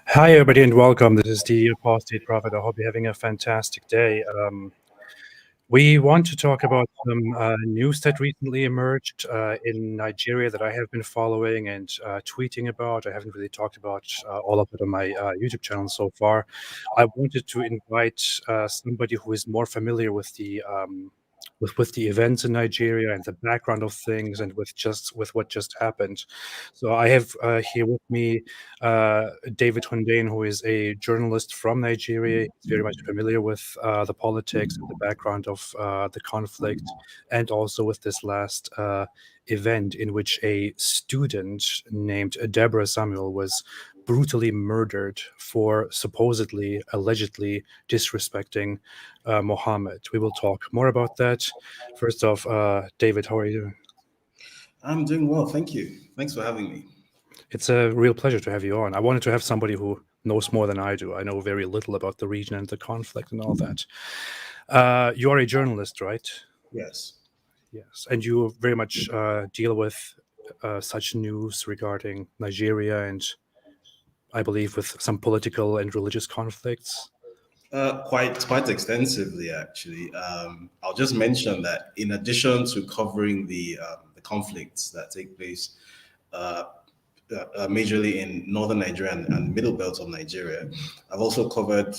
Hi, everybody, and welcome. This is the Apostate Prophet. I hope you're having a fantastic day. We want to talk about some news that recently emerged in Nigeria that I have been following and tweeting about. I haven't really talked about all of it on my YouTube channel so far. I wanted to invite somebody who is more familiar with the with the events in Nigeria and the background of things and with what just happened. So I have here with me David Hundeyin, who is a journalist from Nigeria. He's very much familiar with the politics and the background of the conflict, and also with this last event in which a student named Deborah Samuel was brutally murdered for supposedly, allegedly disrespecting Mohammed. We will talk more about that. First off, David, how are you doing? I'm doing well, thank you. Thanks for having me. It's a real pleasure to have you on. I wanted to have somebody who knows more than I do. I know very little about the region and the conflict and all that. You are a journalist, right? Yes. Yes. And you very much deal with such news regarding Nigeria and, I believe, with some political and religious conflicts. Quite extensively, actually. I'll just mention that in addition to covering the conflicts that take place majorly in northern Nigeria and middle belt of Nigeria, I've also covered.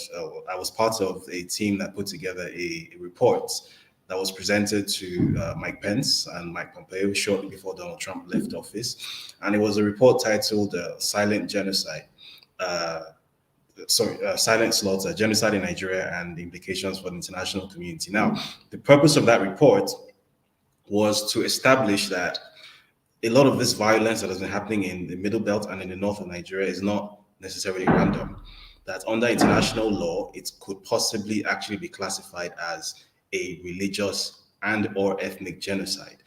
I was part of a team that put together a report that was presented to Mike Pence and Mike Pompeo shortly before Donald Trump left office, and it was a report titled "Silent Genocide." Silent slaughter, genocide in Nigeria, and the implications for the international community. Now, the purpose of that report was to establish that a lot of this violence that has been happening in the middle belt and in the north of Nigeria is not necessarily random. That under international law, it could possibly actually be classified as a religious and or ethnic genocide.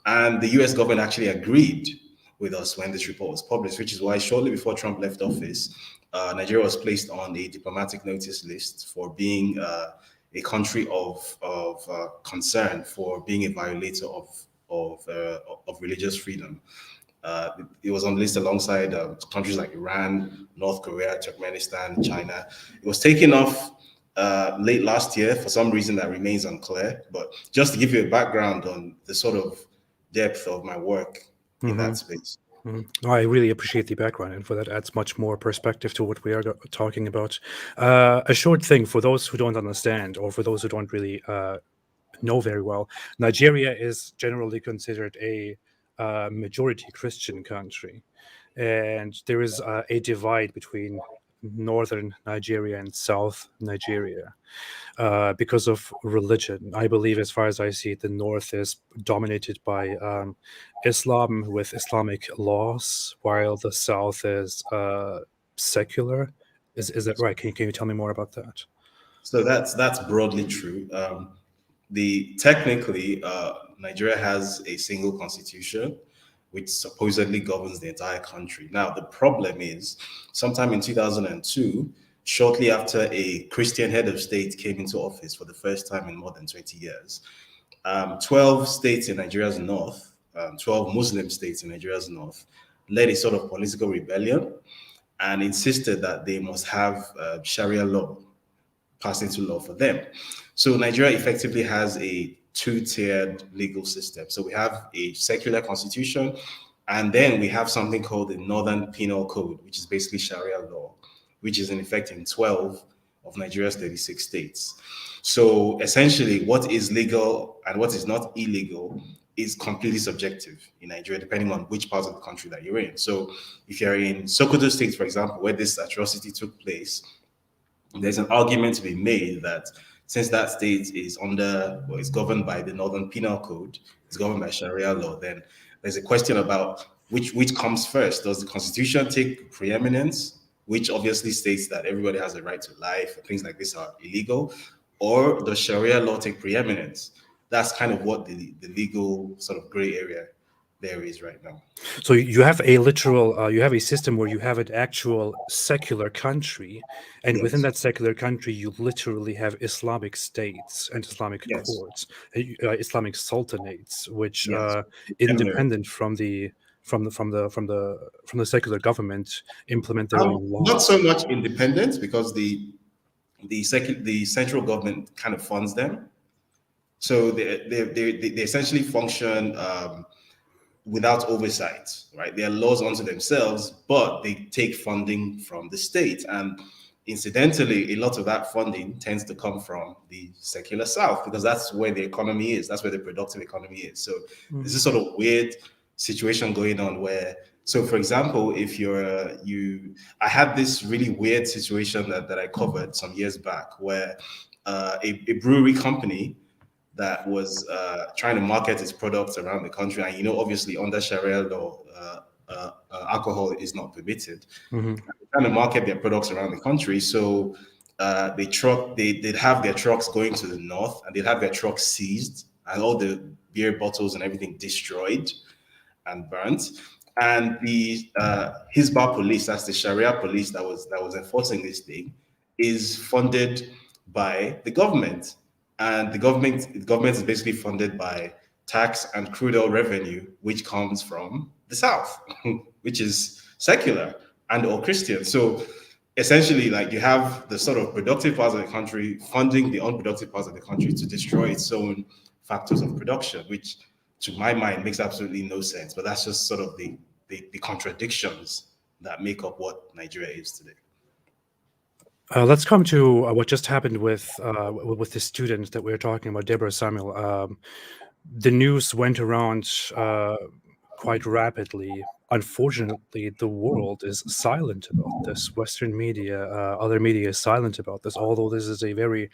And the US government actually agreed with us when this report was published, which is why shortly before Trump left office, Nigeria was placed on a diplomatic notice list for being a country of concern, for being a violator of religious freedom. It was on the list alongside countries like Iran, North Korea, Turkmenistan, China. It was taken off late last year for some reason that remains unclear. But just to give you a background on the sort of depth of my work in that space. No, I really appreciate the background, and for that adds much more perspective to what we are talking about. A short thing for those who don't understand, or for those who don't really know very well, Nigeria is generally considered a majority Christian country, and there is a divide between northern Nigeria and south Nigeria because of religion. I believe, as far as I see it, the north is dominated by Islam with Islamic laws, while the south is secular. Is that right? Can you tell me more about that? So that's broadly true. Technically, Nigeria has a single constitution, which supposedly governs the entire country. Now, the problem is, sometime in 2002, shortly after a Christian head of state came into office for the first time in more than 20 years, 12 states in Nigeria's north, 12 Muslim states in Nigeria's north, led a sort of political rebellion and insisted that they must have Sharia law passed into law for them. So Nigeria effectively has a two-tiered legal system. So we have a secular constitution, and then we have something called the Northern Penal Code, which is basically Sharia law. which is in effect in 12 of Nigeria's 36 states. So essentially, what is legal and what is not illegal is completely subjective in Nigeria, depending on which part of the country that you're in. So if you're in Sokoto State, for example, where this atrocity took place, there's an argument to be made that since that state is under, well, it's governed by the Northern Penal Code, it's governed by Sharia law, then there's a question about which comes first. Does the Constitution take preeminence, which obviously states that everybody has a right to life, and things like this are illegal, or does Sharia law take preeminence? That's kind of what the legal sort of gray area there is right now. So you have a literal, you have a system where you have an actual secular country, and within Yes, that secular country, you literally have Islamic states and Islamic yes, courts, Islamic sultanates, which yes. Emirate. independent from the secular government, implement their own Not laws. so much independent because the central government kind of funds them, so they essentially function without oversight, right? They are laws unto themselves, but they take funding from the state. And incidentally, a lot of that funding tends to come from the secular South because that's where the economy is, that's where the productive economy is. So there's this sort of weird situation going on where, so for example, if I had this really weird situation that I covered some years back where a brewery company that was trying to market its products around the country. And obviously under Sharia law, alcohol is not permitted. Mm-hmm. They're trying to market their products around the country, so they'd have their trucks going to the north, and they'd have their trucks seized and all the beer bottles and everything destroyed and burnt. And the Hizbah police, that's the Sharia police that was enforcing this thing, is funded by the government. And the government is basically funded by tax and crude oil revenue, which comes from the South, which is secular and or Christian. So essentially, like, you have the sort of productive parts of the country funding the unproductive parts of the country to destroy its own factors of production, which to my mind makes absolutely no sense. But that's just sort of the contradictions that make up what Nigeria is today. Let's come to what just happened with the student that we were talking about, Deborah Samuel. The news went around quite rapidly. Unfortunately, the world is silent about this. Western media, other media is silent about this, although this is a very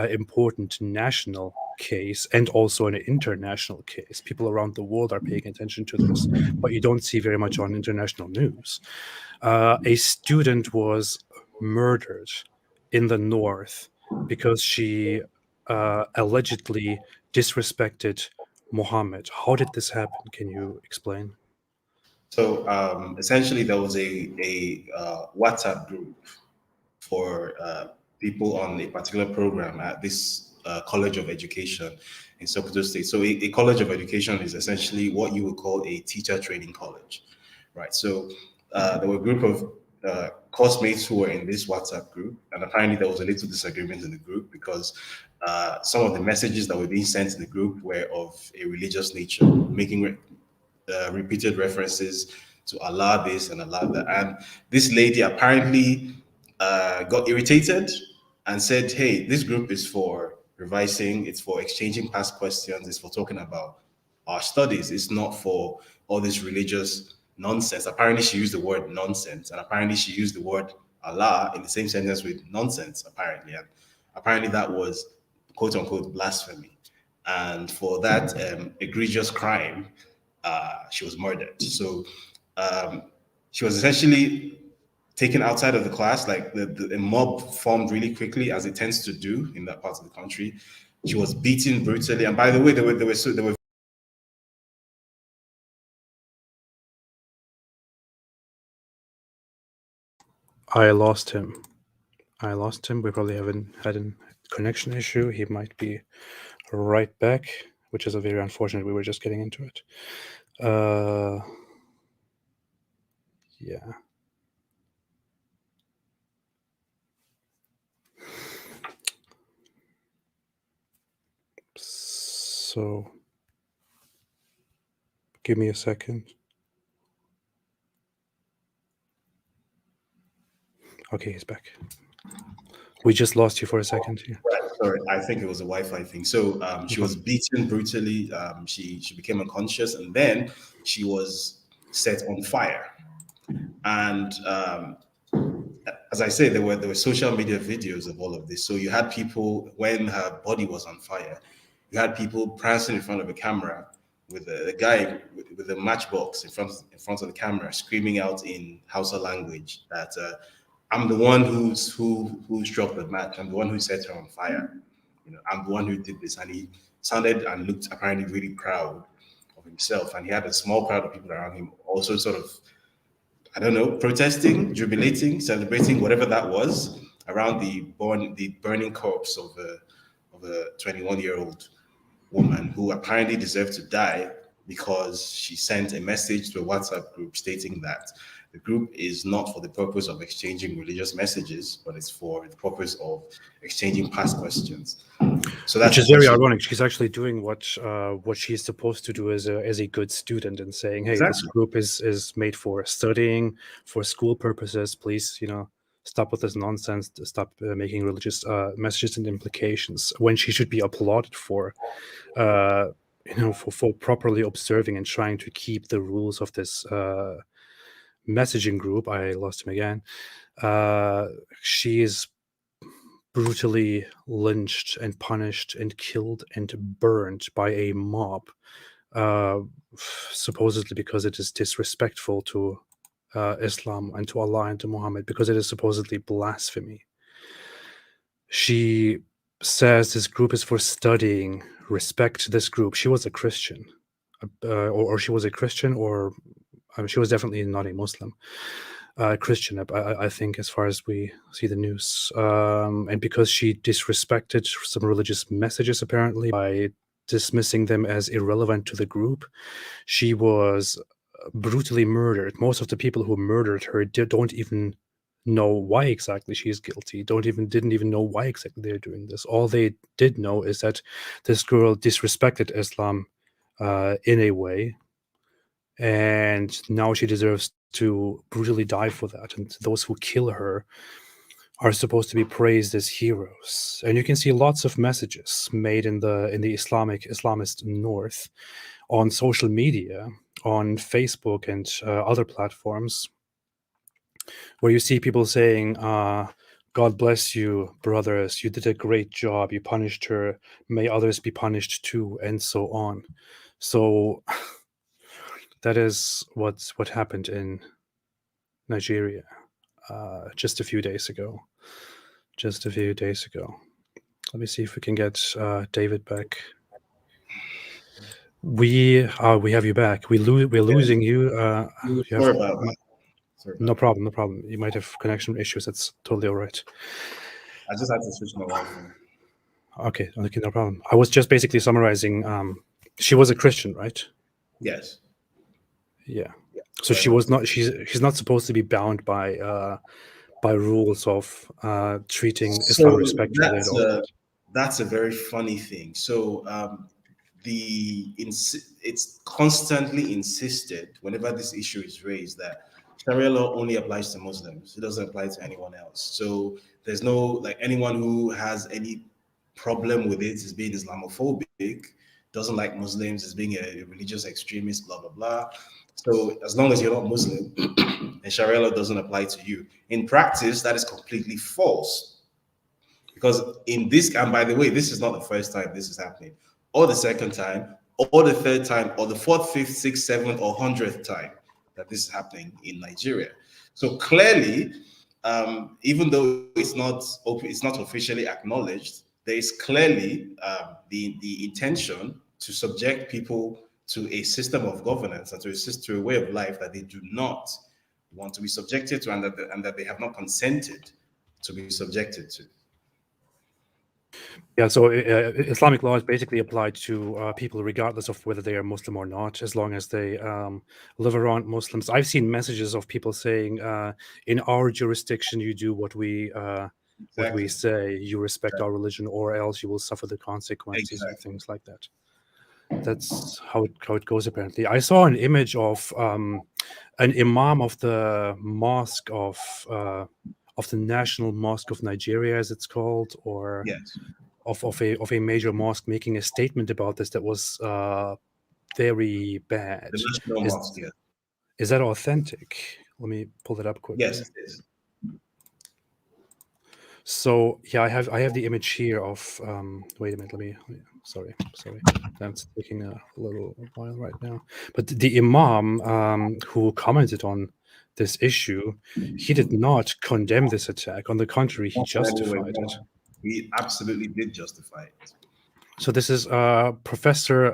important national case and also an international case. People around the world are paying attention to this, but you don't see very much on international news. A student was murdered in the north because she allegedly disrespected Muhammad. How did this happen? Can you explain? So essentially, there was a WhatsApp group for people on a particular program at this College of Education in Sokoto State. So a College of Education is essentially what you would call a teacher training college, right? So there were a group of classmates who were in this WhatsApp group, and apparently there was a little disagreement in the group because some of the messages that were being sent in the group were of a religious nature, making repeated references to Allah this and Allah that. And this lady apparently got irritated and said, "Hey, this group is for revising, it's for exchanging past questions, it's for talking about our studies, it's not for all this religious nonsense." Apparently, she used the word nonsense, and apparently, she used the word Allah in the same sentence with nonsense, apparently. And apparently, that was quote unquote blasphemy. And for that egregious crime, she was murdered. So um, she was essentially taken outside of the class. Like the mob formed really quickly, as it tends to do in that part of the country. She was beaten brutally, and by the way, there were I lost him. We probably haven't had a connection issue. He might be right back, which is a very unfortunate. We were just getting into it. Yeah. So give me a second. Okay, he's back. We just lost you for a second here. Right, sorry, I think it was a Wi-Fi thing. So No she was problem. beaten brutally. She became unconscious, and then she was set on fire. And as I say, there were social media videos of all of this. So you had people when her body was on fire, you had people prancing in front of a camera with a guy with a matchbox in front of the camera, screaming out in Hausa language that I'm the one who struck the match. I'm the one who set her on fire. I'm the one who did this, and he sounded and looked apparently really proud of himself, and he had a small crowd of people around him, also sort of, I don't know, protesting, jubilating, celebrating, whatever that was, around the burning corpse of a 21-year-old woman who apparently deserved to die because she sent a message to a WhatsApp group stating that the group is not for the purpose of exchanging religious messages, but it's for the purpose of exchanging past questions. So Which that's is very essentially ironic. She's actually doing what she's supposed to do as a good student and saying, "Hey, this exactly. group is made for studying, for school purposes. Please, stop with this nonsense. Stop making religious messages and implications." When she should be applauded uh, for properly observing and trying to keep the rules of this messaging group. I lost him again. Uh, she is brutally lynched and punished and killed and burned by a mob, uh, supposedly because it is disrespectful to Islam and to Allah and to Muhammad, because it is supposedly blasphemy. She says this group is for studying. Respect this group. She was a Christian, or she was a Christian, or she was definitely not a Muslim. Christian, I think, as far as we see the news. And because she disrespected some religious messages, apparently, by dismissing them as irrelevant to the group, she was brutally murdered. Most of the people who murdered her don't even know why exactly she is guilty, didn't even know why exactly they're doing this. All they did know is that this girl disrespected Islam in a way, and now she deserves to brutally die for that. And those who kill her are supposed to be praised as heroes. And you can see lots of messages made in the Islamist North on social media, on Facebook and other platforms, where you see people saying, "God bless you, brothers. You did a great job. You punished her. May others be punished too," and so on. So that is what happened in Nigeria just a few days ago. Just a few days ago. Let me see if we can get David back. We have you back. We're losing you. You have Sorry about that. Sorry no about that. problem, no problem. You might have connection issues. That's totally all right. I just had to switch my Wi-Fi. Okay, no problem. I was just basically summarizing. She was a Christian, right? Yes. Yeah. So Very she much. was not. She's not supposed to be bound by rules of treating Islam So respectfully at all. that's a very funny thing. So it's constantly insisted whenever this issue is raised that Sharia law only applies to Muslims. It doesn't apply to anyone else. So there's no, like, anyone who has any problem with it is being Islamophobic, doesn't like Muslims, is being a religious extremist, blah blah blah. So as long as you're not Muslim, and Sharia law doesn't apply to you. In practice, that is completely false. Because in this, and by the way, this is not the first time this is happening, or the second time, or the third time, or the fourth, fifth, sixth, seventh, or 100th time that this is happening in Nigeria. So clearly, even though it's not officially acknowledged, there is clearly the intention to subject people to a system of governance and to a way of life that they do not want to be subjected to, and that they have not consented to be subjected to. Yeah, so Islamic law is basically applied to people regardless of whether they are Muslim or not, as long as they live around Muslims. I've seen messages of people saying, "In our jurisdiction, you do what we Exactly. say. You respect our religion, or else you will suffer the consequences," and Exactly. things like that. That's how it goes. Apparently, I saw an image of an imam of the mosque the National Mosque of Nigeria, as it's called, or Yes, of a major mosque making a statement about this that was very bad. the national Is mosque. Yes, is that authentic? Let me pull it up yes, quickly. it is. So yeah, I have the image here of wait a minute, sorry. That's taking a little while right now. But the Imam who commented on this issue, he did not condemn this attack. On the contrary, he Not in any way. justified it. No. He absolutely did justify it. So this is Professor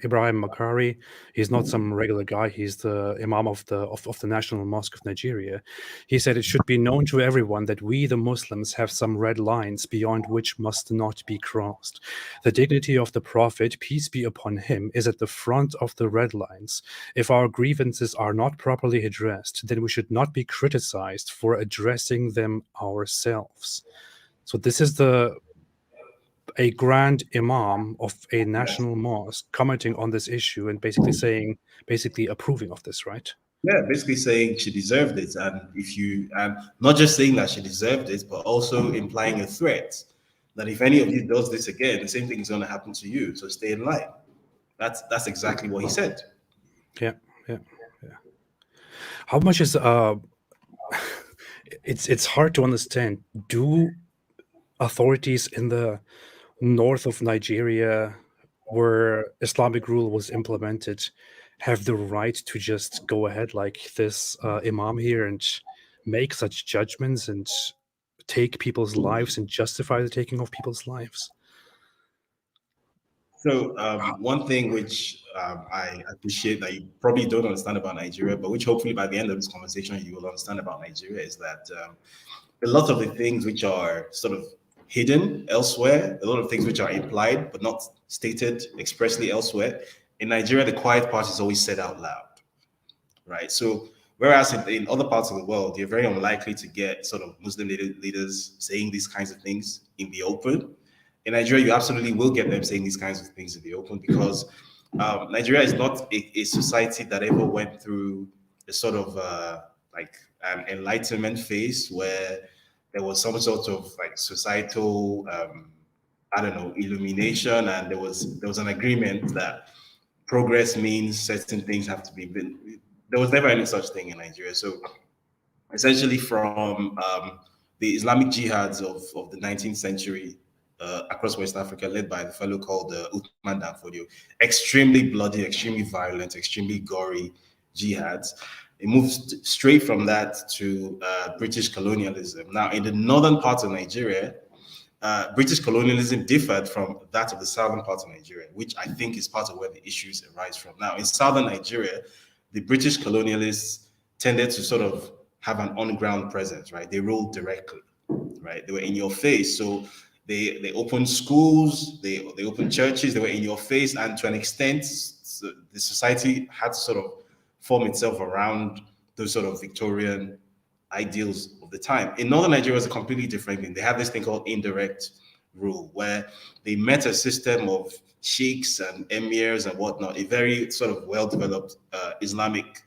Ibrahim Makari. He's not some regular guy. He's the Imam of the National Mosque of Nigeria. He said it should be known to everyone that we, the Muslims, have some red lines beyond which must not be crossed. The dignity of the Prophet, peace be upon him, is at the front of the red lines. If our grievances are not properly addressed, then we should not be criticized for addressing them ourselves. So this is a grand imam of a Yes. national mosque commenting on this issue and basically approving of this, right? Yeah, basically saying she deserved it, and if you and not just saying that she deserved it, but also implying a threat that if any of you does this again, the same thing is going to happen to you. So stay in line. That's exactly what he said. Yeah, yeah, yeah. How much is it's hard to understand. Do authorities in the north of Nigeria, where Islamic rule was implemented, have the right to just go ahead like this imam here and make such judgments and take people's lives and justify the taking of people's lives? So one thing which I appreciate that you probably don't understand about Nigeria, but which hopefully by the end of this conversation you will understand about Nigeria is that a lot of the things which are sort of hidden elsewhere, a lot of things which are implied but not stated expressly elsewhere, in Nigeria the quiet part is always said out loud, right? So whereas in other parts of the world, you're very unlikely to get sort of Muslim leaders saying these kinds of things in the open. In Nigeria, you absolutely will get them saying these kinds of things in the open because Nigeria is not a society that ever went through a sort of like an enlightenment phase where there was some sort of like societal I don't know illumination, and there was an agreement that progress means certain things have to be there was never any such thing in Nigeria. So essentially from the Islamic jihads of the 19th century across West Africa, led by the fellow called Uthman Danfodio. Extremely bloody, extremely violent, extremely gory jihads. It moves straight from that to British colonialism. Now, in the northern part of Nigeria, British colonialism differed from that of the southern part of Nigeria, which I think is part of where the issues arise from. Now, in southern Nigeria, the British colonialists tended to sort of have an on-ground presence, right? They ruled directly, right? They were in your face. So they opened schools, they opened churches, they were in your face, and to an extent, so the society had to sort of form itself around those sort of Victorian ideals of the time. In northern Nigeria, it's a completely different thing. They have this thing called indirect rule, where they met a system of sheikhs and emirs and whatnot, a very sort of well-developed Islamic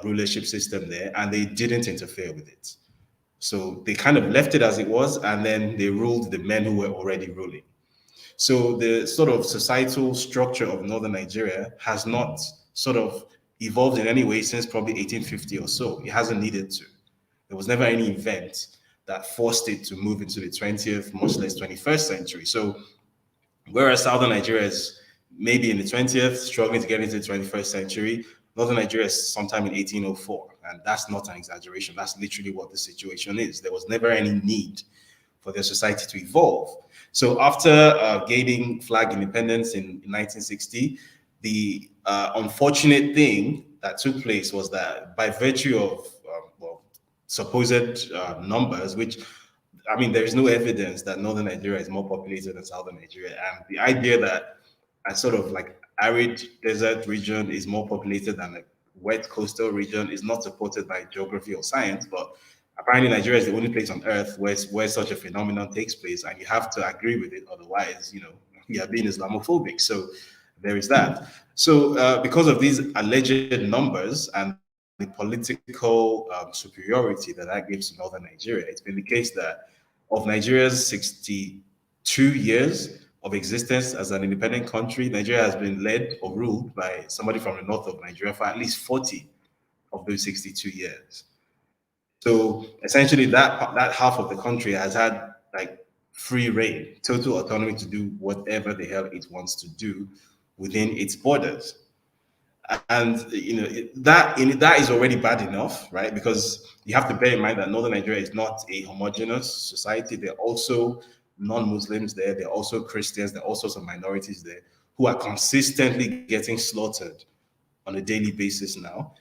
rulership system there, and they didn't interfere with it. So they kind of left it as it was, and then they ruled the men who were already ruling. So the sort of societal structure of northern Nigeria has not sort of evolved in any way since probably 1850 or so. It hasn't needed to. There was never any event that forced it to move into the 20th, much less 21st century. So whereas southern Nigeria is maybe in the 20th, struggling to get into the 21st century, northern Nigeria is sometime in 1804. And that's not an exaggeration. That's literally what the situation is. There was never any need for their society to evolve. So after gaining flag independence in 1960, the unfortunate thing that took place was that by virtue of well, supposed numbers, which I mean, there is no evidence that northern Nigeria is more populated than southern Nigeria, and the idea that a sort of like arid desert region is more populated than a wet coastal region is not supported by geography or science, but apparently Nigeria is the only place on earth where such a phenomenon takes place, and you have to agree with it, otherwise, you know, you are being Islamophobic. So there is that. So because of these alleged numbers and the political superiority that that gives to northern Nigeria. It's been the case that of Nigeria's 62 years of existence as an independent country, Nigeria has been led or ruled by somebody from the north of Nigeria for at least 40 of those 62 years. So essentially, that half of the country has had like free reign, total autonomy to do whatever the hell it wants to do within its borders. And that is already bad enough, right? Because you have to bear in mind that northern Nigeria is not a homogeneous society. There are also non-Muslims there. There are also Christians. There are all sorts of minorities there who are consistently getting slaughtered on a daily basis now.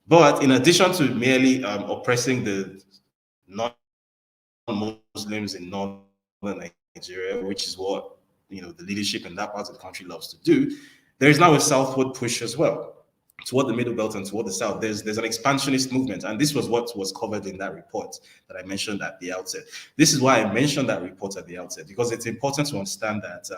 But in addition to merely oppressing the non-Muslims in northern Nigeria, which is what the leadership in that part of the country loves to do, there is now a southward push as well toward the middle belt and toward the south. There's an expansionist movement, and this was what was covered in that report that I mentioned at the outset. This is why I mentioned that report at the outset, because it's important to understand that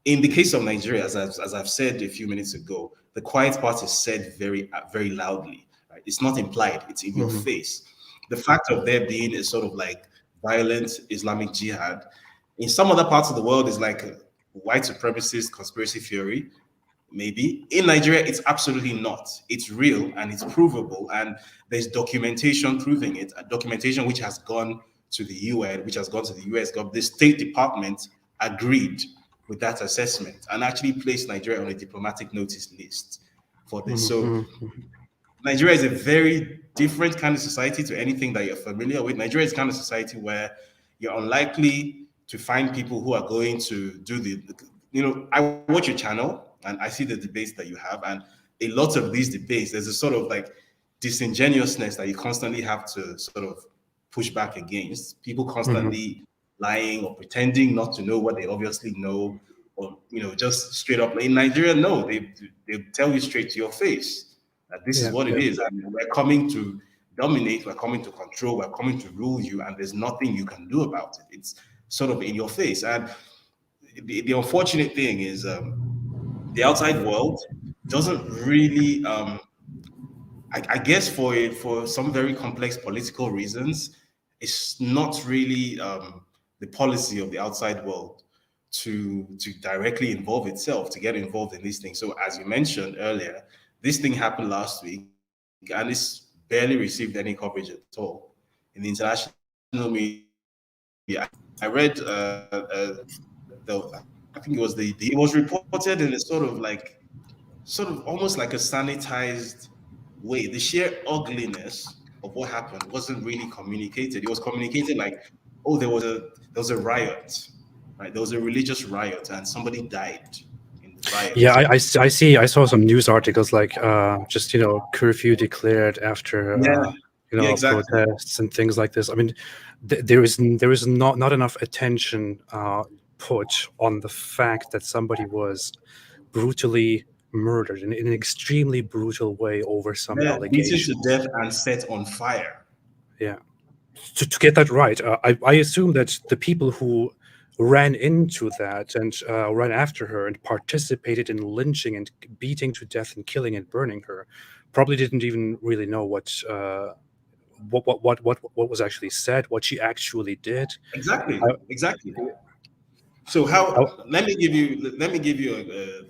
in the case of Nigeria, as I've said a few minutes ago, the quiet part is said very very loudly. Right? It's not implied; it's in your face. The fact of there being a sort of like violent Islamic jihad in some other parts of the world is like a white supremacist conspiracy theory. Maybe in Nigeria, it's absolutely not. It's real and it's provable, and there's documentation proving it. A documentation which has gone to the UN, which has gone to the US government. The State Department agreed with that assessment and actually placed Nigeria on a diplomatic notice list for this. So Nigeria is a very different kind of society to anything that you're familiar with. Nigeria is the kind of society where you're unlikely to find people who are going to do I watch your channel and I see the debates that you have, and a lot of these debates, there's a sort of like disingenuousness that you constantly have to sort of push back against. People constantly lying or pretending not to know what they obviously know, or just straight up. In Nigeria, no, they tell you straight to your face that this is what it is, and we're coming to dominate, we're coming to control, we're coming to rule you, and there's nothing you can do about it. It's sort of in your face. And the unfortunate thing is the outside world doesn't really I guess for some very complex political reasons, it's not really the policy of the outside world to directly involve itself, to get involved in these things. So as you mentioned earlier, this thing happened last week and it's barely received any coverage at all in the international media. I read I think it was it was reported in a sort of almost like a sanitized way. The sheer ugliness of what happened wasn't really communicated. It was communicated like, oh, there was a riot, right? There was a religious riot and somebody died in the riot. Yeah, I saw some news articles like just curfew declared after Yeah, exactly. protests and things like this. I mean, there is not enough attention put on the fact that somebody was brutally murdered in an extremely brutal way over some Yeah, beaten to allegations. death and set on fire. Yeah, to get that right, I assume that the people who ran into that and ran after her and participated in lynching and beating to death and killing and burning her probably didn't even really know what was actually said, what she actually did. Exactly, I, exactly. So I, let me give you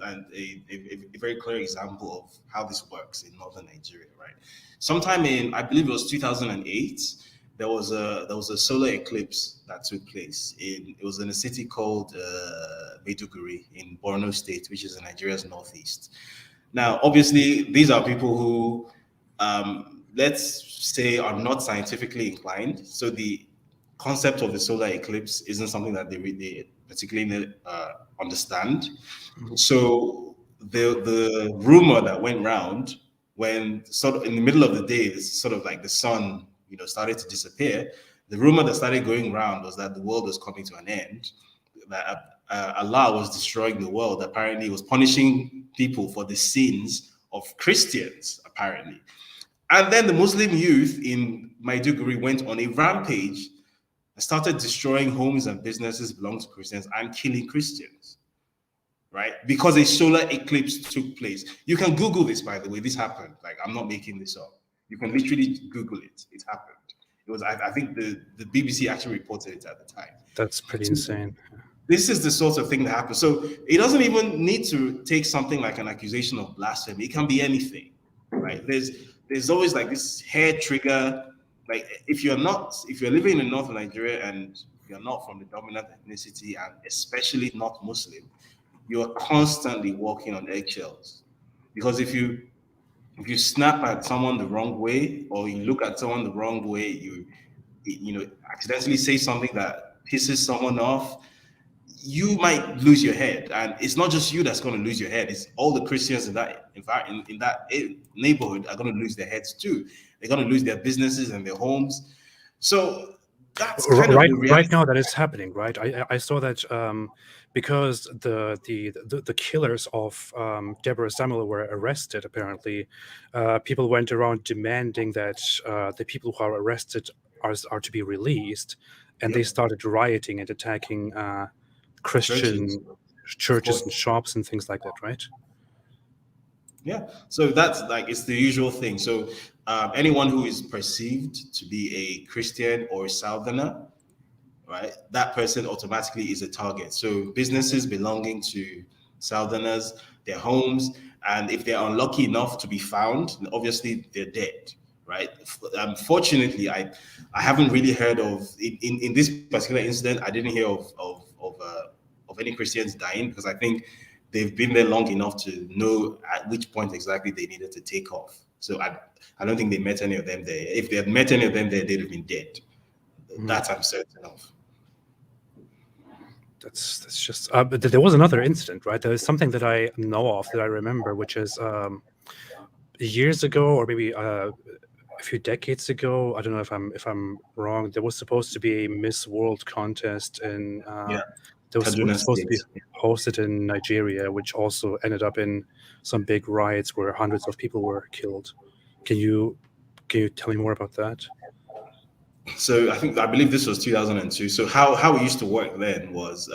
a very clear example of how this works in northern Nigeria, right? Sometime in, I believe it was 2008, there was a solar eclipse that took place it was in a city called Maiduguri in Borno State, which is in Nigeria's northeast. Now, obviously, these are people who, let's say, are not scientifically inclined. So the concept of the solar eclipse isn't something that they particularly understand. So the rumor that went round when sort of in the middle of the day, it's sort of like the sun, started to disappear. The rumor that started going around was that the world was coming to an end, that Allah was destroying the world. Apparently, he was punishing people for the sins of Christians, apparently. And then the Muslim youth in Maiduguri went on a rampage and started destroying homes and businesses belonging to Christians and killing Christians, right? Because a solar eclipse took place. You can Google this, by the way. This happened. Like, I'm not making this up. You can literally Google it. It happened. It was, I think the BBC actually reported it at the time. That's pretty So insane. this is the sort of thing that happens. So it doesn't even need to take something like an accusation of blasphemy. It can be anything, right? There's always like this hair trigger. Like if you're living in the north of Nigeria and you're not from the dominant ethnicity and especially not Muslim, you are constantly walking on eggshells. Because if you snap at someone the wrong way or you look at someone the wrong way, you accidentally say something that pisses someone off, you might lose your head. And it's not just you that's going to lose your head. It's all the Christians in that neighborhood are going to lose their heads too. They're going to lose their businesses and their homes. So that's kind of Right, the right reality. now that is happening. Right, I saw that because the killers of Deborah Samuel were arrested. Apparently, people went around demanding that the people who are arrested are to be released, and they Yep. started rioting and attacking Churches, Christian of churches and course. shops and things like that. Right. Yeah. So that's like it's the usual thing. So anyone who is perceived to be a Christian or a Southerner, right? That person automatically is a target. So businesses belonging to Southerners, their homes, and if they're unlucky enough to be found, then obviously they're dead, right? Unfortunately, I haven't really heard of in this particular incident. I didn't hear of any Christians dying because I think they've been there long enough to know at which point exactly they needed to take off. So I don't think they met any of them there. If they had met any of them there, they'd have been dead. Mhm. That I'm certain of. That's just. But there was another incident, right? There is something that I know of that I remember, which is years ago, or maybe a few decades ago. I don't know if I'm wrong. There was supposed to be a Miss World contest in Yeah, that was Kaduna supposed to be State. hosted in Nigeria, which also ended up in some big riots where hundreds of people were killed. Can you tell me more about that? So I believe this was 2002. So how it used to work then was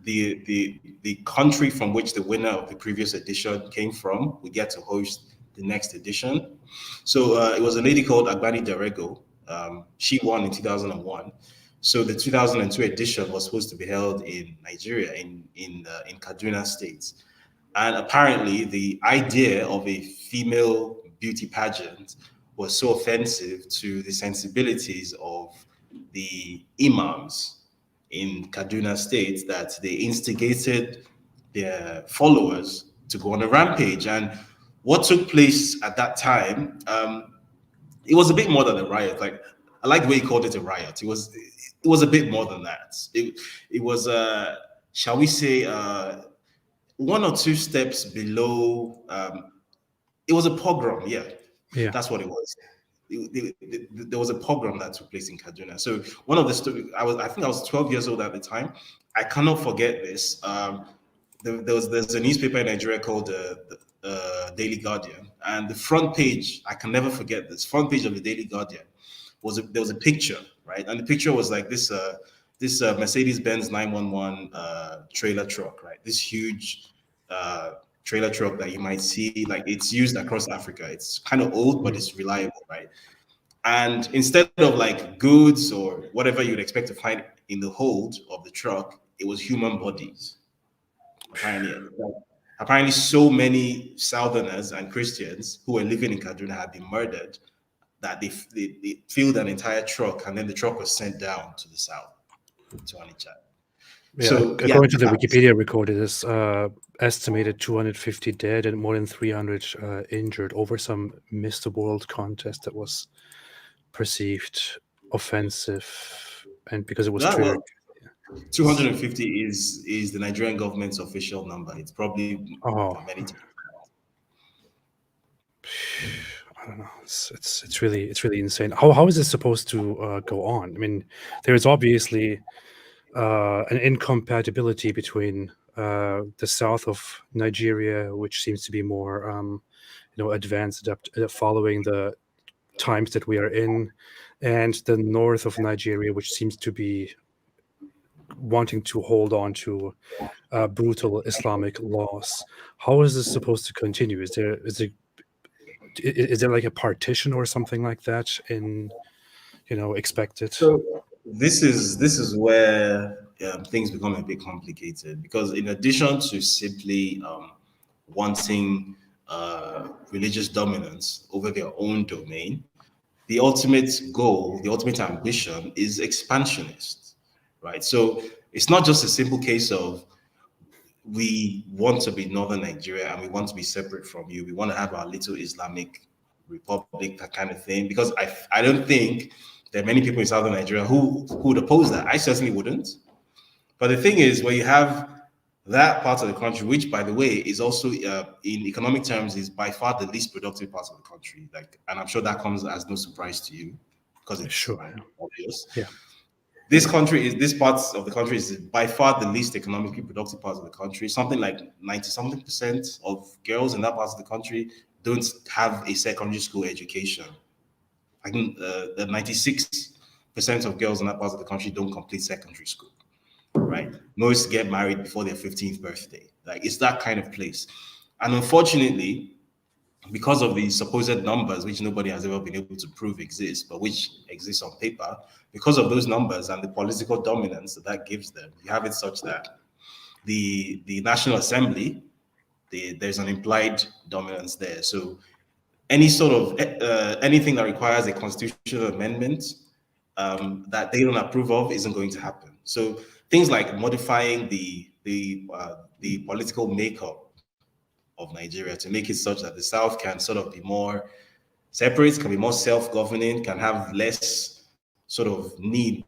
the country from which the winner of the previous edition came from, we get to host the next edition. So it was a lady called Agbani Derego. She won in 2001. So the 2002 edition was supposed to be held in Nigeria, in Kaduna State. And apparently, the idea of a female beauty pageant was so offensive to the sensibilities of the imams in Kaduna State that they instigated their followers to go on a rampage. And what took place at that time, it was a bit more than a riot. Like I like the way he called it a riot. It was a bit more than that. It was shall we say one or two steps below. It was a pogrom. Yeah, Yeah. that's what it was. There was a pogrom that took place in Kaduna. So one of the stories, I think I was 12 years old at the time. I cannot forget this. There's a newspaper in Nigeria called the Daily Guardian, and the front page, I can never forget this. Front page of the Daily Guardian there was a picture, right? And the picture was like this Mercedes Benz 911 trailer truck, right? This huge uh, trailer truck that you might see, like it's used across Africa. It's kind of old, but Mm. it's reliable, right? And instead of like goods or whatever you'd expect to find in the hold of the truck, it was human bodies. Apparently, apparently, so many Southerners and Christians who were living in Kaduna had been murdered that they filled an entire truck, and then the truck was sent down to the south to Onitsha. Yeah, So yeah, according to the Wikipedia record, it is estimated 250 dead and more than 300 injured over some Mr. World contest that was perceived offensive, and because it was that triggered. well, 250 is the Nigerian government's official number. It's probably Oh, many times. I don't know. It's really insane. How is this supposed to go on? I mean, there is obviously an incompatibility between the south of Nigeria, which seems to be more advanced, following the times that we are in, and the north of Nigeria, which seems to be wanting to hold on to brutal Islamic laws. How is this supposed to continue? Is there is there like a partition or something like that in, expected? So this is where things become a bit complicated because in addition to simply wanting religious dominance over their own domain, the ultimate goal, the ultimate ambition is expansionist, right? So it's not just a simple case of we want to be northern Nigeria and we want to be separate from you. We want to have our little Islamic republic, that kind of thing. Because I don't think there are many people in southern Nigeria who would oppose that. I certainly wouldn't. But the thing is, where you have that part of the country, which by the way is also in economic terms is by far the least productive part of the country. Like, and I'm sure that comes as no surprise to you because it's Sure. obvious. Yeah. This part of the country is by far the least economically productive part of the country. Something like 90 something percent of girls in that part of the country don't have a secondary school education. I think the 96% of girls in that part of the country don't complete secondary school, right? Most get married before their 15th birthday. Like, it's that kind of place. And unfortunately, because of the supposed numbers, which nobody has ever been able to prove exist, but which exists on paper, because of those numbers and the political dominance that gives them, you have it such that the National Assembly, there's an implied dominance there. So any sort of anything that requires a constitutional amendment that they don't approve of isn't going to happen. So things like modifying the political makeup of Nigeria to make it such that the South can sort of be more separate, can be more self-governing, can have less sort of need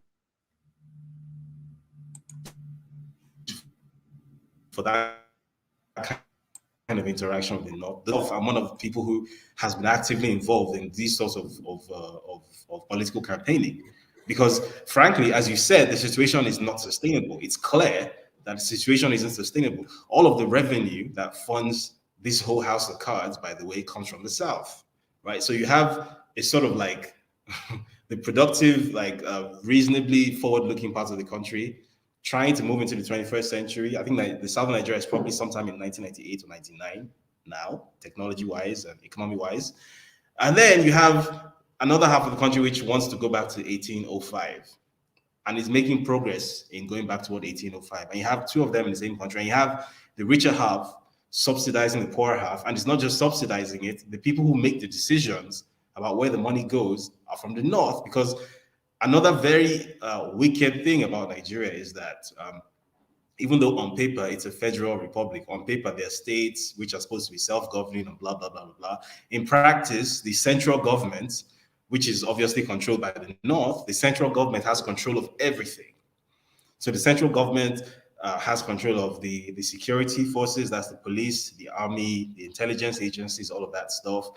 for that kind of interaction with the North. I'm one of the people who has been actively involved in these sorts of political campaigning. Because frankly, as you said, the situation is not sustainable. It's clear that the situation isn't sustainable. All of the revenue that funds this whole house of cards, by the way, comes from the South, right? So you have a sort of like the productive, like reasonably forward-looking parts of the country trying to move into the 21st century. I think that the Southern Nigeria is probably sometime in 1998 or 99 now, technology-wise and economy-wise. And then you have another half of the country which wants to go back to 1805 and is making progress in going back toward 1805. And you have two of them in the same country. And you have the richer half subsidizing the poorer half. And it's not just subsidizing it. The people who make the decisions about where the money goes are from the North, because another very wicked thing about Nigeria is that even though on paper it's a federal republic, on paper there are states which are supposed to be self-governing and blah, blah, blah, blah, blah. In practice, the central government, which is obviously controlled by the North, the central government has control of everything. So the central government has control of the security forces, that's the police, the army, the intelligence agencies, all of that stuff,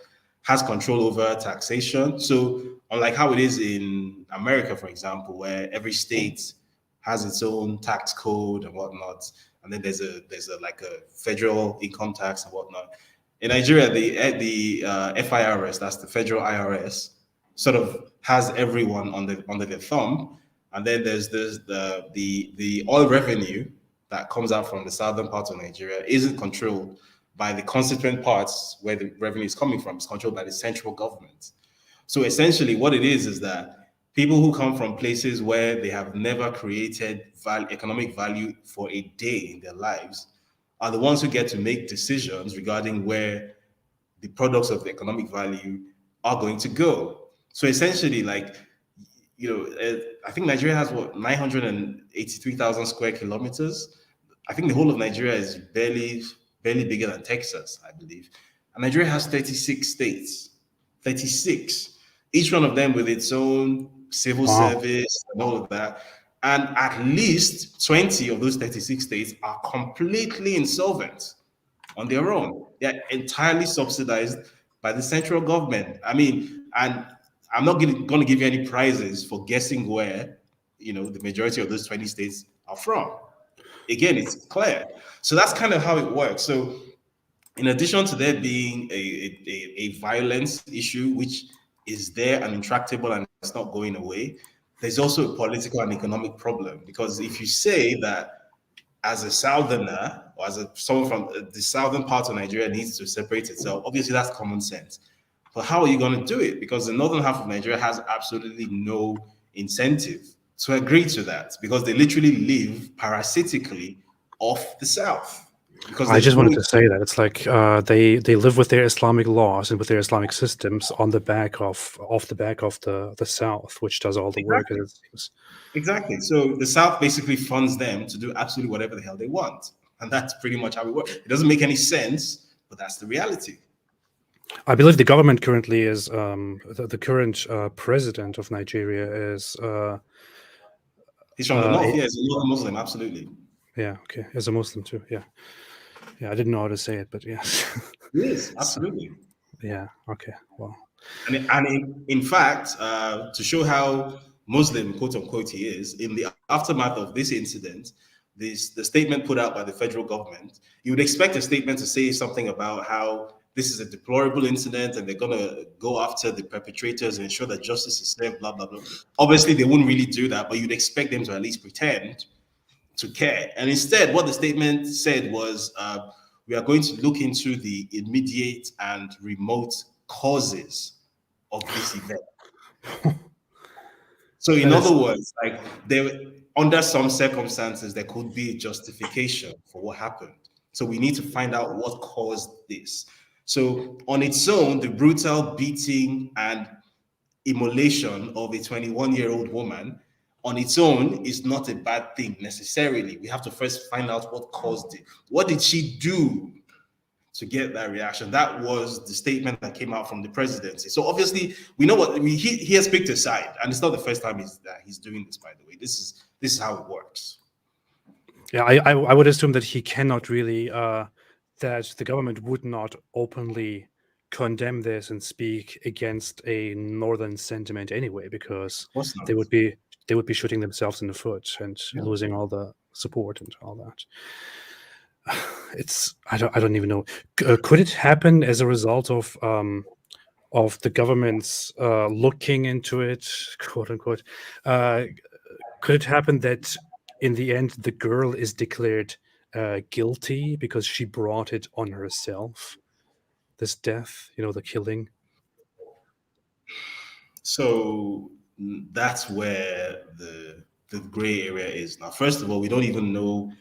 has control over taxation. So unlike how it is in America, for example, where every state has its own tax code and whatnot, and then there's a like a federal income tax and whatnot. In Nigeria, the FIRS, that's the federal IRS, sort of has everyone under their thumb, and then there's the oil revenue that comes out from the southern part of Nigeria isn't controlled by the constituent parts where the revenue is coming from. It's controlled by the central government. So essentially, what it is that people who come from places where they have never created economic value for a day in their lives are the ones who get to make decisions regarding where the products of the economic value are going to go. So essentially, like, I think Nigeria has what, 983,000 square kilometers. I think the whole of Nigeria is barely bigger than Texas, I believe. And Nigeria has 36 states, 36, each one of them with its own civil service and all of that. And at least 20 of those 36 states are completely insolvent on their own. They're entirely subsidized by the central government. I mean, and I'm not going to give you any prizes for guessing where, the majority of those 20 states are from. Again, it's clear. So that's kind of how it works. So in addition to there being a violence issue, which is there and intractable and it's not going away, there's also a political and economic problem. Because if you say that as a southerner or as someone from the southern part of Nigeria needs to separate itself, obviously that's common sense. But how are you going to do it? Because the northern half of Nigeria has absolutely no incentive to agree to that because they literally live parasitically off the south because I there's just no. wanted to say that it's like they live with their Islamic laws and with their Islamic systems on the back of off the back of the South, which does all the work, as Exactly. it seems. Exactly. So the South basically funds them to do absolutely whatever the hell they want. And that's pretty much how it works. It doesn't make any sense, but that's the reality. I believe the government currently is the current president of Nigeria is He's from the north. a, Yeah, he's a northern Muslim. Absolutely. yeah, okay, is a Muslim too. Yeah, yeah, I didn't know how to say it, but yes. He is. So Absolutely. yeah, okay, well, And in fact, to show how Muslim, quote unquote, he is, in the aftermath of this incident, the statement put out by the federal government, you would expect a statement to say something about how this is a deplorable incident and they're going to go after the perpetrators and ensure that justice is served, blah, blah, blah. Obviously, they wouldn't really do that, but you'd expect them to at least pretend to care. And instead, what the statement said was, we are going to look into the immediate and remote causes of this event. So, in that other is words, like there, under some circumstances, there could be a justification for what happened. So, we need to find out what caused this. So, on its own, the brutal beating and immolation of a 21-year-old woman on its own is not a bad thing necessarily. We have to first find out what caused it. What did she do to get that reaction? That was the statement that came out from the presidency. So obviously, we know what I mean. He has picked a side, and it's not the first time he's doing this. By the way, this is how it works. yeah. I would assume that he cannot really that the government would not openly condemn this and speak against a northern sentiment anyway, because Of course they not. would be they would be shooting themselves in the foot and Yeah. losing all the support and all that. It's I don't even know. Could it happen as a result of the government's looking into it, quote unquote? Uh, could it happen that in the end the girl is declared guilty because she brought it on herself? This death, the killing. So that's where the gray area is now. First of all, we don't even know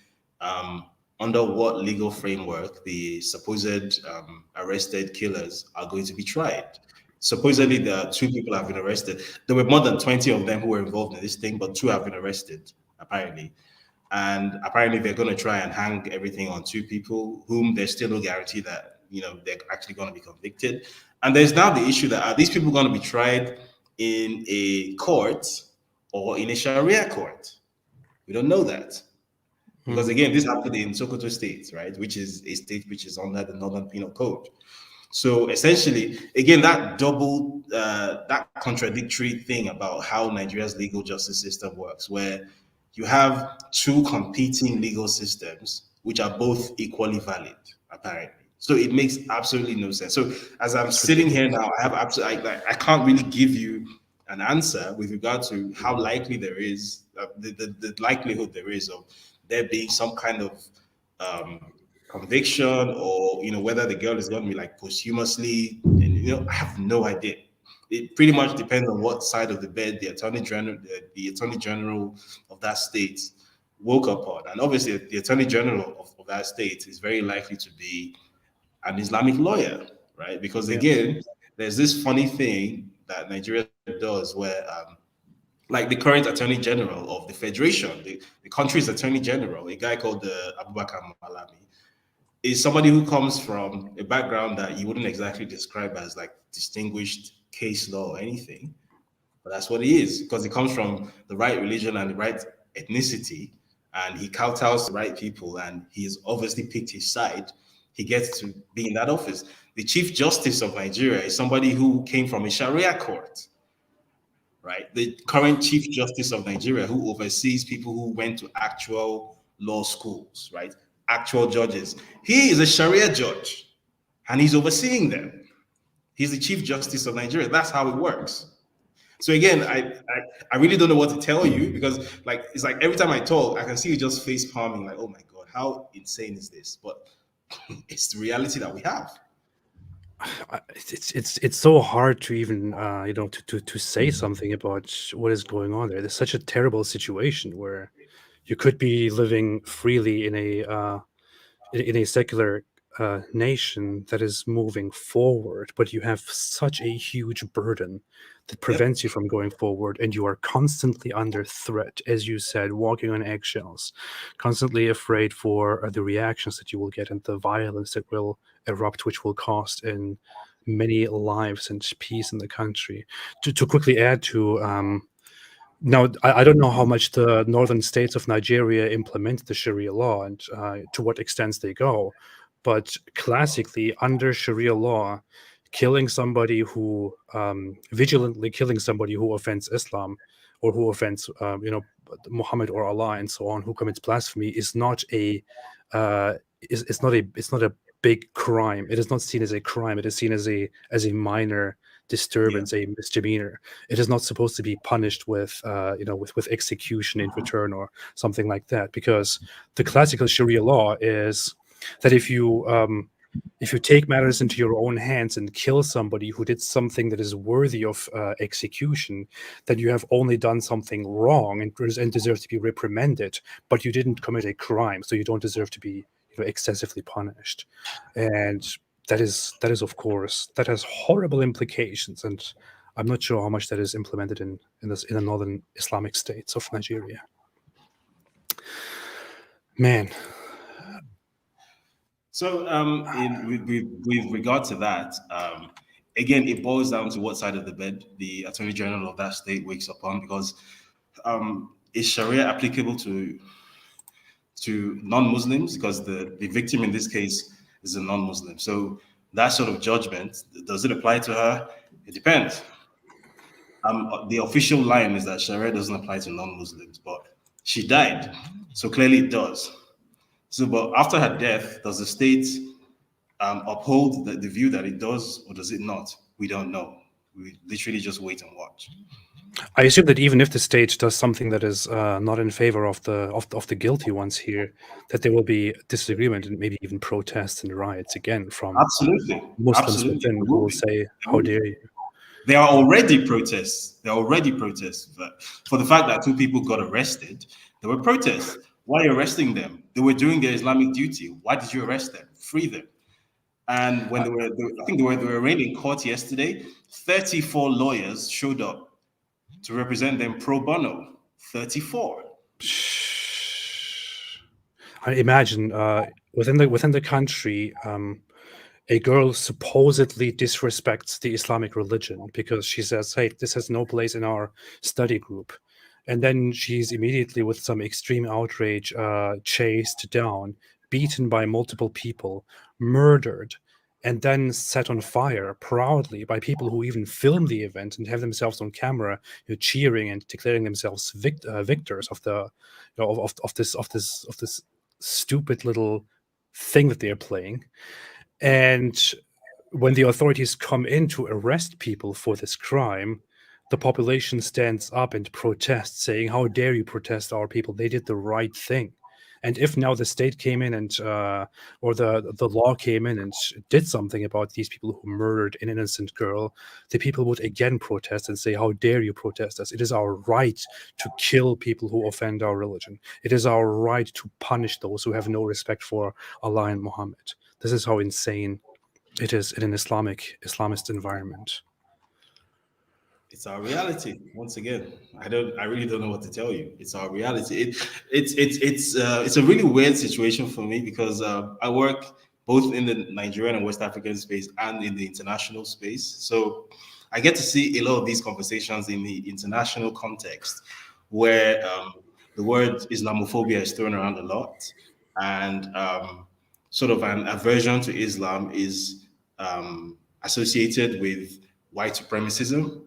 um, under what legal framework the supposed arrested killers are going to be tried. Supposedly, Mhm. there are two people have been arrested. There were more than 20 of them who were involved in this thing, but two have been arrested, apparently. And apparently, they're going to try and hang everything on two people whom there's still no guarantee that they're actually going to be convicted. And there's now the issue that are these people going to be tried in a court or in a Sharia court? We don't know that. Because Mhm. again, this happened in Sokoto State, right? Which is a state which is under the Northern Penal Code. So essentially, again, that contradictory thing about how Nigeria's legal justice system works, where you have two competing legal systems which are both equally valid, apparently. So it makes absolutely no sense. So as I'm It's sitting here ridiculous. now, I have absolutely I can't really give you an answer with regard to how likely there is the likelihood there is of there being some kind of um, conviction or whether the girl is going to be like posthumously, and I have no idea. It pretty much depends on what side of the bed the attorney general of that state woke up on. And obviously the attorney general of that state is very likely to be an Islamic lawyer, right? Because Yeah. again, there's this funny thing that Nigeria does where like the current attorney general of the federation, the country's attorney general, a guy called Abubakar Malami, is somebody who comes from a background that you wouldn't exactly describe as like distinguished case law or anything, but that's what he is because he comes from the right religion and the right ethnicity, and he kowtows to the right people, and he's obviously picked his side. He gets to be in that office. The Chief Justice of Nigeria is somebody who came from a Sharia court, right? The current Chief Justice of Nigeria, who oversees people who went to actual law schools, right? Actual judges. He is a Sharia judge and he's overseeing them. He's the Chief Justice of Nigeria. That's how it works. So again, I really don't know what to tell you because like it's like every time I talk, I can see you just face palming, like, oh my god, how insane is this? But it's the reality that we have. it's so hard to even to say something about what is going on there. There's such a terrible situation where you could be living freely in a secular nation that is moving forward, but you have such a huge burden that Yep. prevents you from going forward, and you are constantly under threat, as you said, walking on eggshells, constantly afraid for the reactions that you will get and the violence that will erupt, which will cost in many lives and peace in the country. To quickly add to now, I don't know how much the northern states of Nigeria implement the Sharia law and to what extent they go, but classically, under Sharia law, killing somebody who vigilantly killing somebody who offends Islam or who offends Muhammad or Allah and so on, who commits blasphemy, is not a uh, it's not a big crime. It is not seen as a crime. It is seen as a minor Yeah. disturbance, a misdemeanor. It is not supposed to be punished with with execution in return or something like that, because the classical Sharia law is that if you take matters into your own hands and kill somebody who did something that is worthy of execution, then you have only done something wrong and deserve to be reprimanded, but you didn't commit a crime, so you don't deserve to be excessively punished. And that is of course, that has horrible implications, and I'm not sure how much that is implemented in the northern Islamic states of Nigeria. Man, So, with regard to that, again, it boils down to what side of the bed the Attorney General of that state wakes up on, because is Sharia applicable to non-Muslims? Because the victim in this case is a non-Muslim. So that sort of judgment, does it apply to her? It depends. The official line is that Sharia doesn't apply to non-Muslims, but she died, so clearly it does. So, but after her death, does the state uphold the view that it does, or does it not? We don't know. We literally just wait and watch. I assume that even if the state does something that is not in favor of the guilty ones here, that there will be disagreement and maybe even protests and riots again from Absolutely, Muslims absolutely, within there who will will be. say, There "How will be. dare you?" There are already protests. There are already protests for the fact that two people got arrested. There were protests. Why are you arresting them? They were doing their Islamic duty. Why did you arrest them? Free them. And when I think they were arraigned in court yesterday. 34 lawyers showed up to represent them pro bono. 34. I imagine within the country, a girl supposedly disrespects the Islamic religion because she says, "Hey, this has no place in our study group," and then she's immediately, with some extreme outrage, chased down, beaten by multiple people, murdered, and then set on fire proudly by people who even film the event and have themselves on camera, cheering and declaring themselves victors of the of this stupid little thing that they're playing. And when the authorities come in to arrest people for this crime, the population stands up and protests, saying, "How dare you protest our people? They did the right thing." And if now the state came in and or the law came in and did something about these people who murdered an innocent girl, the people would again protest and say, "How dare you protest us? It is our right to kill people who offend our religion. It is our right to punish those who have no respect for Allah and Muhammad." This is how insane it is in an Islamist environment. It's our reality. Once again, I really don't know what to tell you. It's our reality. It's a really weird situation for me because I work both in the Nigerian and West African space and in the international space. So I get to see a lot of these conversations in the international context, where the word Islamophobia is thrown around a lot, and sort of an aversion to Islam is associated with white supremacism,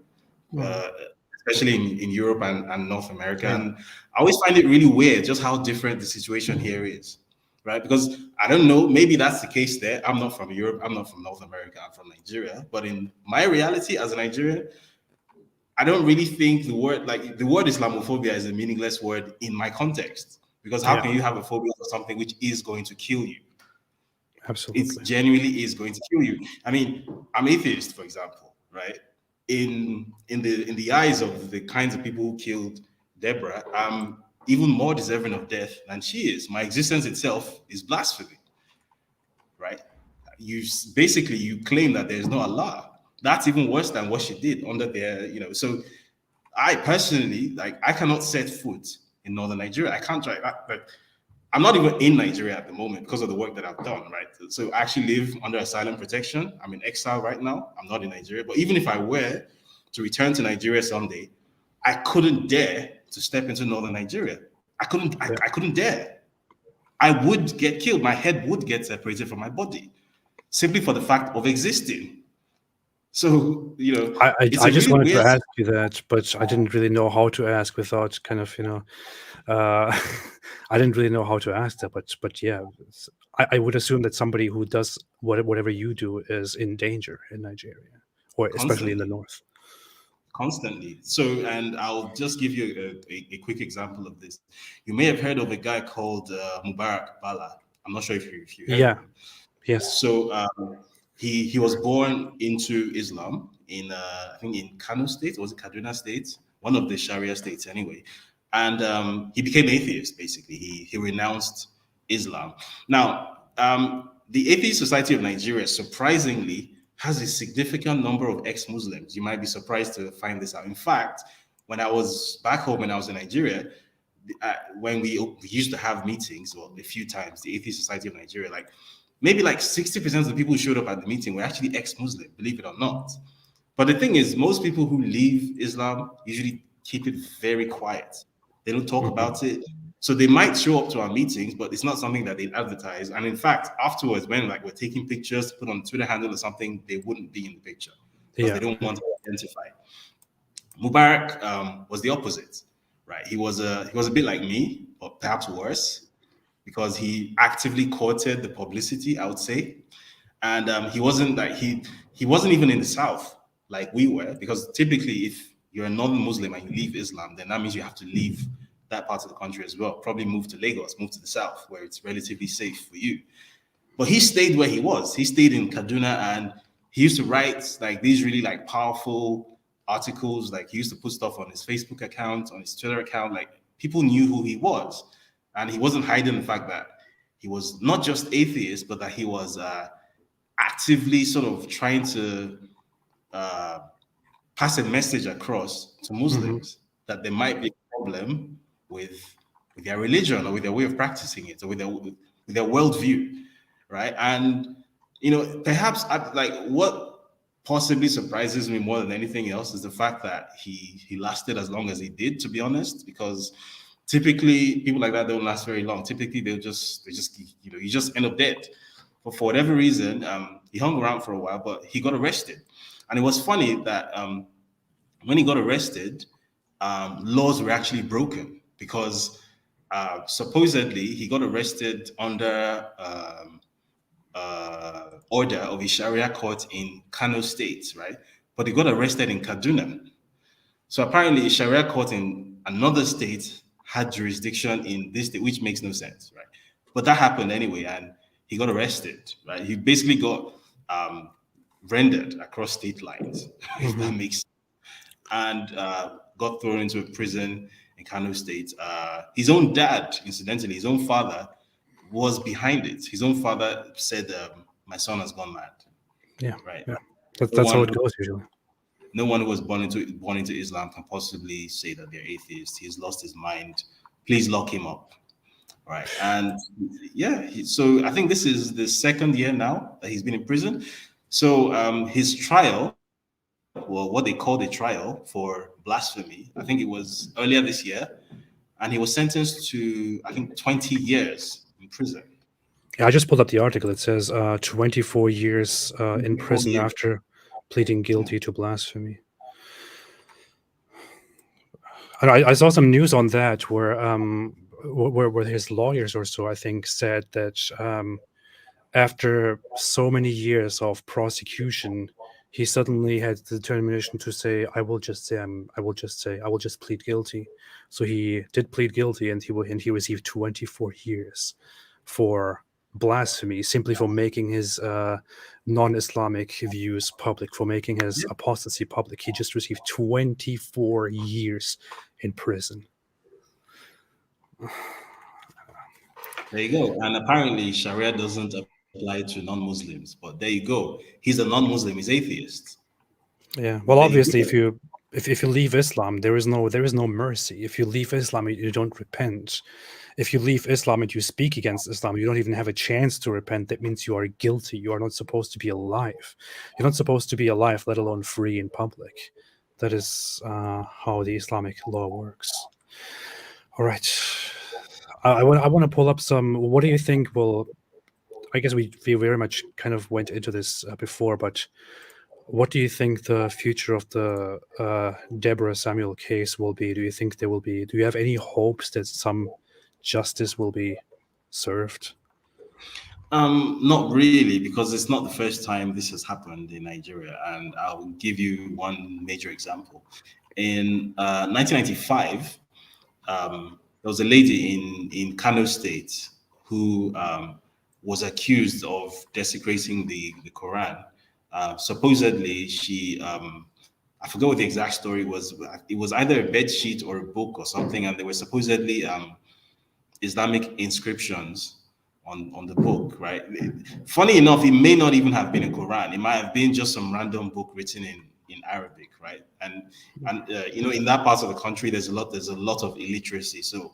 Mm, uh, especially in Europe and North America. yeah. And I always find it really weird just how different the situation here is, right? Because I don't know, maybe that's the case there. I'm not from Europe, I'm not from North America, I'm from Nigeria. But in my reality as a Nigerian, I don't really think the word Islamophobia is a meaningless word in my context. Because how Yeah. can you have a phobia for something which is going to kill you? It Absolutely. genuinely is going to kill you. I mean, I'm atheist, for example, right? In the eyes of the kinds of people who killed Deborah, I'm even more deserving of death than she is. My existence itself is blasphemy, right? Basically you claim that there's no Allah. That's even worse than what she did under their. So I personally, like, I cannot set foot in northern Nigeria. I can't try. But I'm not even in Nigeria at the moment because of the work that I've done, right? So I actually live under asylum protection. I'm in exile right now. I'm not in Nigeria. But even if I were to return to Nigeria someday, I couldn't dare to step into northern Nigeria. I couldn't. I, Yeah. I couldn't dare. I would get killed. My head would get separated from my body simply for the fact of existing. So it's I a just really wanted to weird. ask you that, but I didn't really know how to ask without kind of, uh, I didn't really know how to ask that. But yeah, I would assume that somebody who does whatever you do is in danger in Nigeria, or especially in the Constantly. north. Constantly. So, and I'll just give you a quick example of this. You may have heard of a guy called Mubarak Bala. I'm not sure if you heard of Yeah. him. Yes. So he was born into Islam in I think in Kano State, or was it Kaduna State? One of the Sharia states anyway. And he became atheist basically. He renounced Islam. Now, the Atheist Society of Nigeria surprisingly has a significant number of ex-Muslims. You might be surprised to find this out. In fact, when I was back home, when I was in Nigeria, when we used to have meetings, well, a few times, the Atheist Society of Nigeria, like maybe like 60% of the people who showed up at the meeting were actually ex-Muslim, believe it or not. But the thing is, most people who leave Islam usually keep it very quiet. They don't talk Hmm. about it. So they might show up to our meetings, but it's not something that they advertise. And in fact, afterwards, when like we're taking pictures to put on Twitter handle or something, they wouldn't be in the picture because they Yeah. don't want to identify. Mubarak was the opposite, right? He was a bit like me, but perhaps worse, because he actively courted the publicity, I would say. And he wasn't even in the south like we were, because typically if you're a non-Muslim and you leave Islam, then that means you have to leave that part of the country as well. Probably move to Lagos, move to the south where it's relatively safe for you. But he stayed where he was. He stayed in Kaduna, and he used to write like these really like powerful articles. Like he used to put stuff on his Facebook account, on his Twitter account. Like people knew who he was, and he wasn't hiding the fact that he was not just atheist, but that he was actively sort of trying to uh, pass a message across to Hmm. Muslims that there might be a problem with with their religion or with their way of practicing it or with their worldview, right? And perhaps like what possibly surprises me more than anything else is the fact that he lasted as long as he did. To be honest, because typically people like that don't last very long. Typically they just you just end up dead. But for whatever reason, he hung around for a while, but he got arrested. And it was funny that when he got arrested, laws were actually broken because supposedly he got arrested under order of a Sharia court in Kano State, right? But he got arrested in Kaduna. So apparently, a Sharia court in another state had jurisdiction in this state, which makes no sense, right? But that happened anyway, and he got arrested, right? He basically got rendered across state lines, if Hmm. that makes sense, and got thrown into a prison in Kano State. His own dad, incidentally, his own father was behind it. His own father said, "My son has gone mad." Yeah. Right? Yeah. No That's how one it who goes usually. no one who was born into Islam can possibly say that they're atheist. He's lost his mind. Please lock him up. Right. And yeah, so I think this is the second year now that he's been in prison. So his trial, well, what they called a trial for blasphemy, I think it was earlier this year, and he was sentenced to, I think, 20 years in prison. Yeah, I just pulled up the article. It says 24 years in 4 prison years. after pleading guilty to blasphemy. And I saw some news on that where his lawyers or so, I think, said that after so many years of prosecution, he suddenly had the determination to say, I will just plead guilty." So he did plead guilty, and he received 24 years for blasphemy simply for making his non-Islamic views public, for making his apostasy public. He just received 24 years in prison. There you go. And apparently, Sharia doesn't apply to non-Muslims. But there you go. He's a non-Muslim. He's atheist. Yeah. But Well, there you obviously, go. if you leave Islam, there is no mercy. If you leave Islam, you don't repent. If you leave Islam and you speak against Islam, you don't even have a chance to repent. That means you are guilty. You are not supposed to be alive. You're not supposed to be alive, let alone free in public. That is how the Islamic law works. All right. I want to pull up some. What do you think will? I guess we very much kind of went into this before, but what do you think the future of the Deborah Samuel case will be? Do you think there will be? Do you have any hopes that some justice will be served? Not really, because it's not the first time this has happened in Nigeria. And I'll give you one major example. In 1995, there was a lady in Kano State who was accused of desecrating the Quran. Supposedly, she I forgot what the exact story was. It was either a bed sheet or a book or something, and they were supposedly Islamic inscriptions on the book, right? Funny enough, it may not even have been a Quran. It might have been just some random book written in Arabic, right? And you know, in that part of the country, there's a lot of illiteracy, so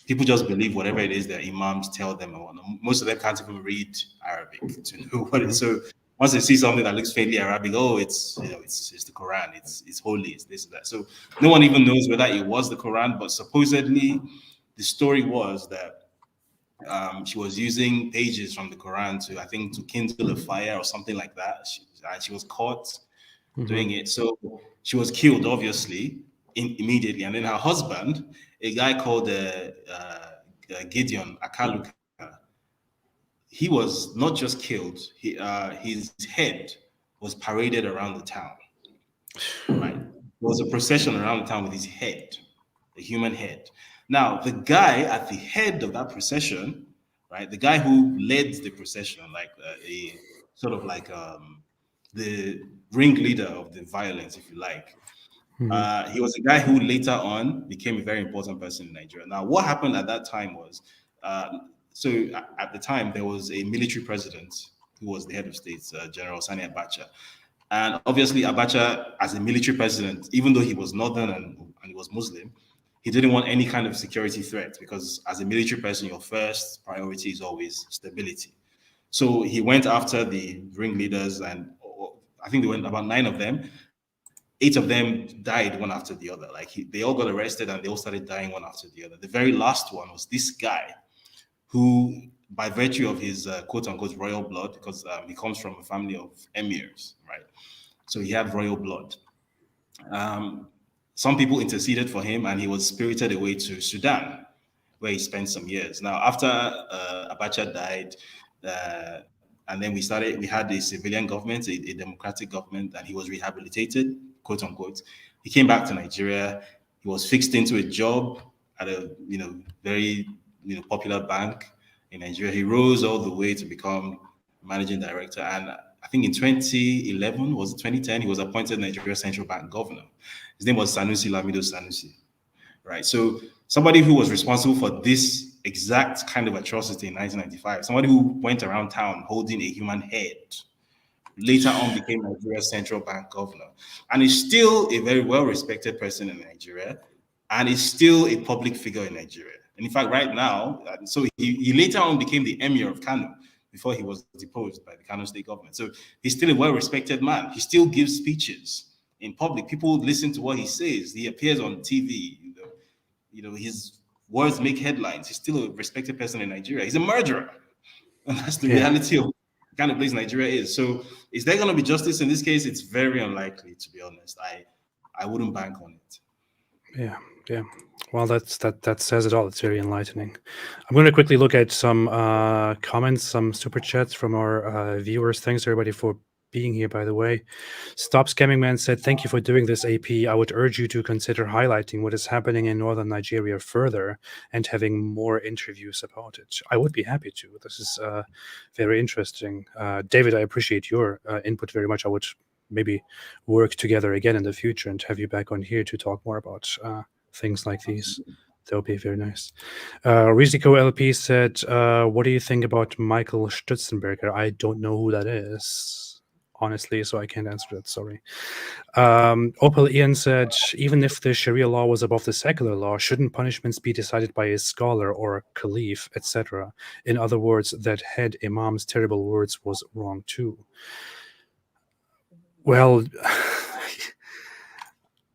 people just believe whatever it is their imams tell them. Or most of them can't even read Arabic to know what it is. So once they see something that looks faintly Arabic, oh, it's it's the Quran, it's holy, it's this and that. So no one even knows whether it was the Quran, but supposedly the story was that she was using pages from the Quran to, I think, to kindle a fire or something like that. She was caught doing it. So she was killed, obviously, immediately. And then her husband, a guy called Gideon Akaluka, he was not just killed, his head was paraded around the town. Right? There was a procession around the town with his head, the human head. Now, the guy at the head of that procession, right, the guy who led the procession, like a sort of like the ringleader of the violence, if you like, he was a guy who later on became a very important person in Nigeria. Now, what happened at that time was, at the time, there was a military president who was the head of state, General Sani Abacha. And obviously, Abacha, as a military president, even though he was northern and he was Muslim, he didn't want any kind of security threat, because as a military person, your first priority is always stability. So he went after the ringleaders, and I think there were about 9 of them. 8 of them died one after the other. Like they all got arrested and they all started dying one after the other. The very last one was this guy who, by virtue of his quote unquote royal blood, because he comes from a family of emirs, right? So he had royal blood. Some people interceded for him, and he was spirited away to Sudan, where he spent some years. Now, after Abacha died, and then we had a civilian government, a democratic government, and he was rehabilitated, quote unquote. He came back to Nigeria. He was fixed into a job at a very popular bank in Nigeria. He rose all the way to become managing director, and I think in 2011, was it 2010, he was appointed Nigeria Central Bank governor. His name was Sanusi Lamido Sanusi, right? So somebody who was responsible for this exact kind of atrocity in 1995, somebody who went around town holding a human head, later on became Nigeria's central bank governor, and is still a very well-respected person in Nigeria, and is still a public figure in Nigeria. And in fact, right now, so he later on became the emir of Kano before he was deposed by the Kano state government. So he's still a well-respected man. He still gives speeches in public. People listen to what he says. He appears on TV. His words make headlines. He's still a respected person in Nigeria. He's a murderer. And that's the reality of the kind of place Nigeria is. So is there going to be justice in this case? It's very unlikely, to be honest. I wouldn't bank on it. Yeah. Well, that says it all. It's very enlightening. I'm going to quickly look at some comments, some super chats from our viewers. Thanks everybody for being here, by the way. Stop Scamming Man said, "Thank you for doing this, AP. I would urge you to consider highlighting what is happening in northern Nigeria further and having more interviews about it." I would be happy to. This is very interesting. David, I appreciate your input very much. I would maybe work together again in the future and have you back on here to talk more about things like these. That would be very nice. Riziko LP said, "What do you think about Michael Stutzenberger? I don't know who that is, honestly, so I can't answer that. Sorry." Opal Ian said, "Even if the Sharia law was above the secular law, shouldn't punishments be decided by a scholar or a caliph, etc.? In other words, that head imam's terrible words was wrong too." Well,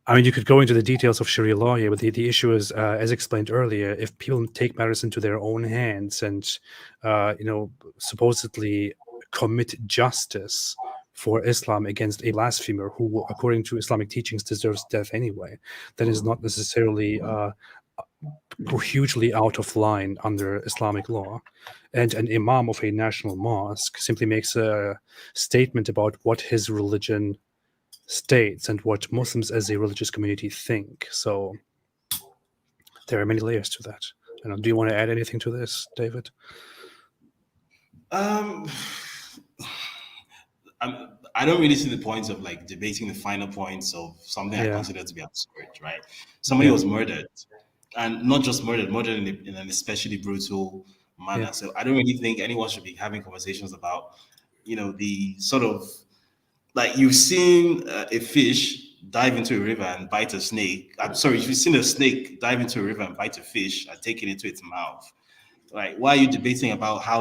I mean, you could go into the details of Sharia law here, but the issue is, as explained earlier, if people take matters into their own hands and, supposedly commit justice for Islam against a blasphemer who, according to Islamic teachings, deserves death anyway, that is not necessarily hugely out of line under Islamic law. And an imam of a national mosque simply makes a statement about what his religion states and what Muslims as a religious community think. So there are many layers to that. Do you want to add anything to this, David? Um, I don't really see the point of like debating the finer points of something I Yeah. consider to be absurd, right? Somebody Yeah. was murdered, and not just murdered, murdered in an especially brutal manner. Yeah. So I don't really think anyone should be having conversations about, the sort of like you've seen a fish dive into a river and bite a snake. I'm sorry, you've seen a snake dive into a river and bite a fish and take it into its mouth. Like, why are you debating about how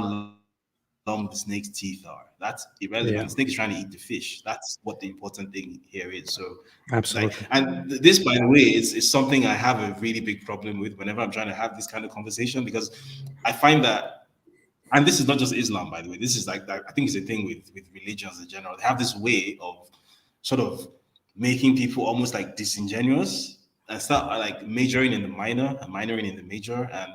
long the snake's teeth are? That's irrelevant. The snake is trying to eat the fish. That's what the important thing here is. So, like, Absolutely. and this, by the way, is something I have a really big problem with whenever I'm trying to have this kind of conversation because I find that, and this is not just Islam, by the way. This is like I think it's a thing with religions in general. They have this way of sort of making people almost like disingenuous and start like majoring in the minor and minoring in the major and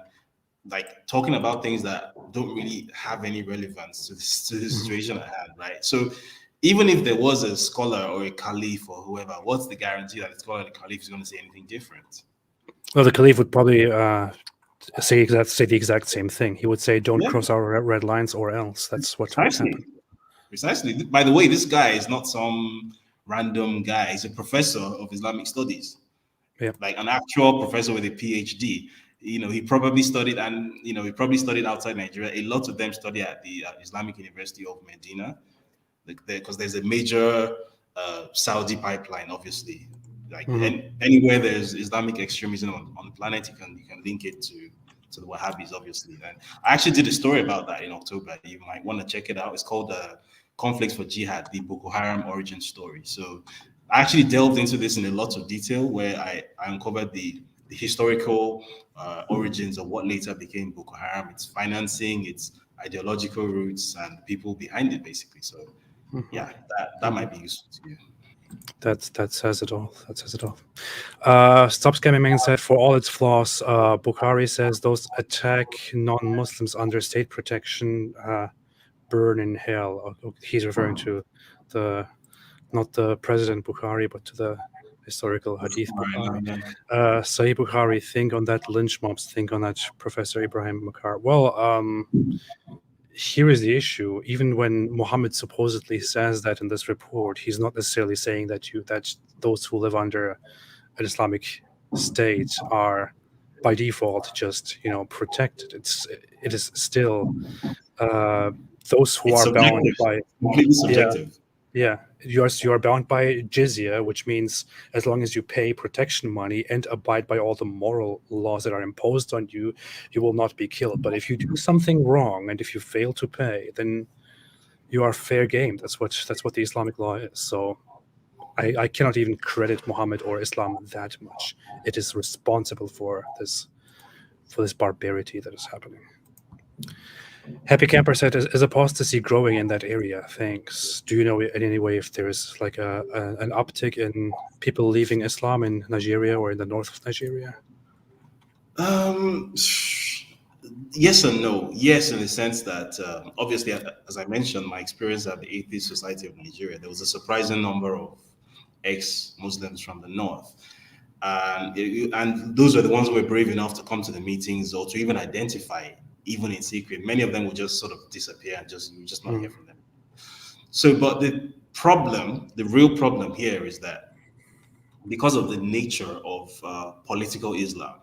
like talking about things that don't really have any relevance to the Mhm. situation at hand, right? So even if there was a scholar or a caliph or whoever, what's the guarantee that the scholar or the caliph is going to say anything different? Well, the caliph would probably say the exact same thing. He would say, "Don't Yeah, cross our red lines, or else." That's what would happen. precisely. Precisely. By the way, this guy is not some random guy. He's a professor of Islamic studies, Yeah. like an actual professor with a PhD. He probably studied, and he probably studied outside Nigeria. A lot of them study at the Islamic University of Medina, like because there's a major Saudi pipeline, obviously. Like Hmm. anywhere there's Islamic extremism on the planet, you can link it to the Wahhabis, obviously. And I actually did a story about that in October. You might want to check it out. It's called "Conflicts for Jihad: The Boko Haram Origin Story." So I actually delved into this in a lot of detail, where I uncovered the historical origins of what later became Boko Haram, its financing, its ideological roots, and the people behind it, basically. So Hmm. yeah, that Hmm. might be useful to you. That says it all. That says it all. Stop Scamming Man said, "For all its flaws, Bukhari says those attack non-Muslims under state protection burn in hell." He's referring to the not the President Bukhari, but to the historical Hadith Bukhari. Sahih Bukhari, think on that lynch mobs, think on that Professor Ibrahim Makar. Well, here is the issue. Even when Muhammad supposedly says that in this report, he's not necessarily saying that those who live under an Islamic state are by default just protected. It is still uh, those who It's are bound subjective, by, completely yeah, subjective. yeah, you are bound by jizya, which means as long as you pay protection money and abide by all the moral laws that are imposed on you, you will not be killed. But if you do something wrong and if you fail to pay, then you are fair game. That's what the Islamic law is. So I cannot even credit Muhammad or Islam that much. It is responsible for this barbarity that is happening. Happy Camper said, "Is apostasy growing in that area? Thanks. Do you know in any way if there is like an uptick in people leaving Islam in Nigeria or in the north of Nigeria?" Um, Yes and no. Yes, in the sense that obviously, as I mentioned, my experience at the Atheist Society of Nigeria, there was a surprising number of ex-Muslims from the north, and those were the ones who were brave enough to come to the meetings or to even identify, even in secret. Many of them would just sort of disappear and just you just not hear Mm, from them. So, but the problem, the real problem here is that because of the nature of political Islam,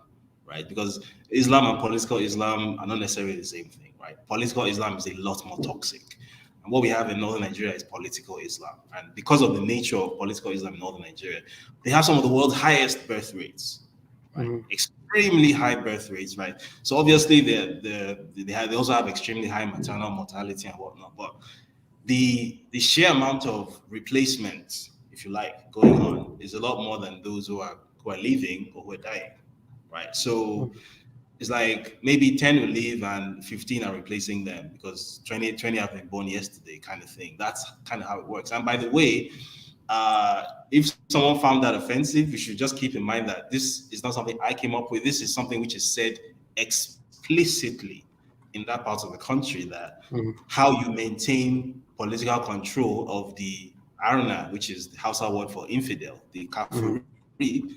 right? Because Islam and political Islam are not necessarily the same thing, right? Political Islam is a lot more toxic. And what we have in northern Nigeria is political Islam. And because of the nature of political Islam in northern Nigeria, they have some of the world's highest birth rates, right? mm, Extremely high birth rates, right? So obviously they also have extremely high maternal mortality and whatnot. But the sheer amount of replacement, if you like, going on is a lot more than those who are leaving or who are dying, right? So mm, it's like maybe 10 will leave and 15 are replacing them because 20 have been born yesterday, kind of thing. That's kind of how it works. And by the way, if someone found that offensive, you should just keep in mind that this is not something I came up with. This is something which is said explicitly in that part of the country, that mm, how you maintain political control of the Arna, which is the Hausa word for infidel, the mm, Kafiri,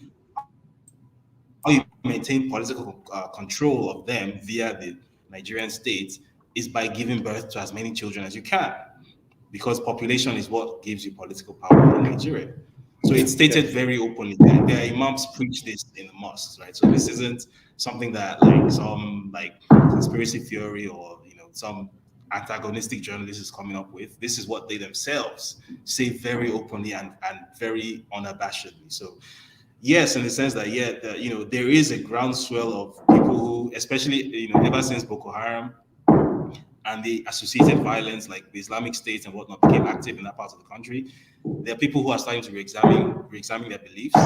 how you maintain political control of them via the Nigerian state is by giving birth to as many children as you can, because population is what gives you political power in Nigeria. So it's stated yeah, very yeah, openly. Their imams preach this in the mosques, right? So this isn't something that like some like conspiracy theory or some antagonistic journalist is coming up with. This is what they themselves say very openly and very unabashedly. So yes, in the sense that there is a groundswell of people who, especially ever since Boko Haram and the associated violence like the Islamic State and whatnot became active in that part of the country, there are people who are starting to re-examine their beliefs.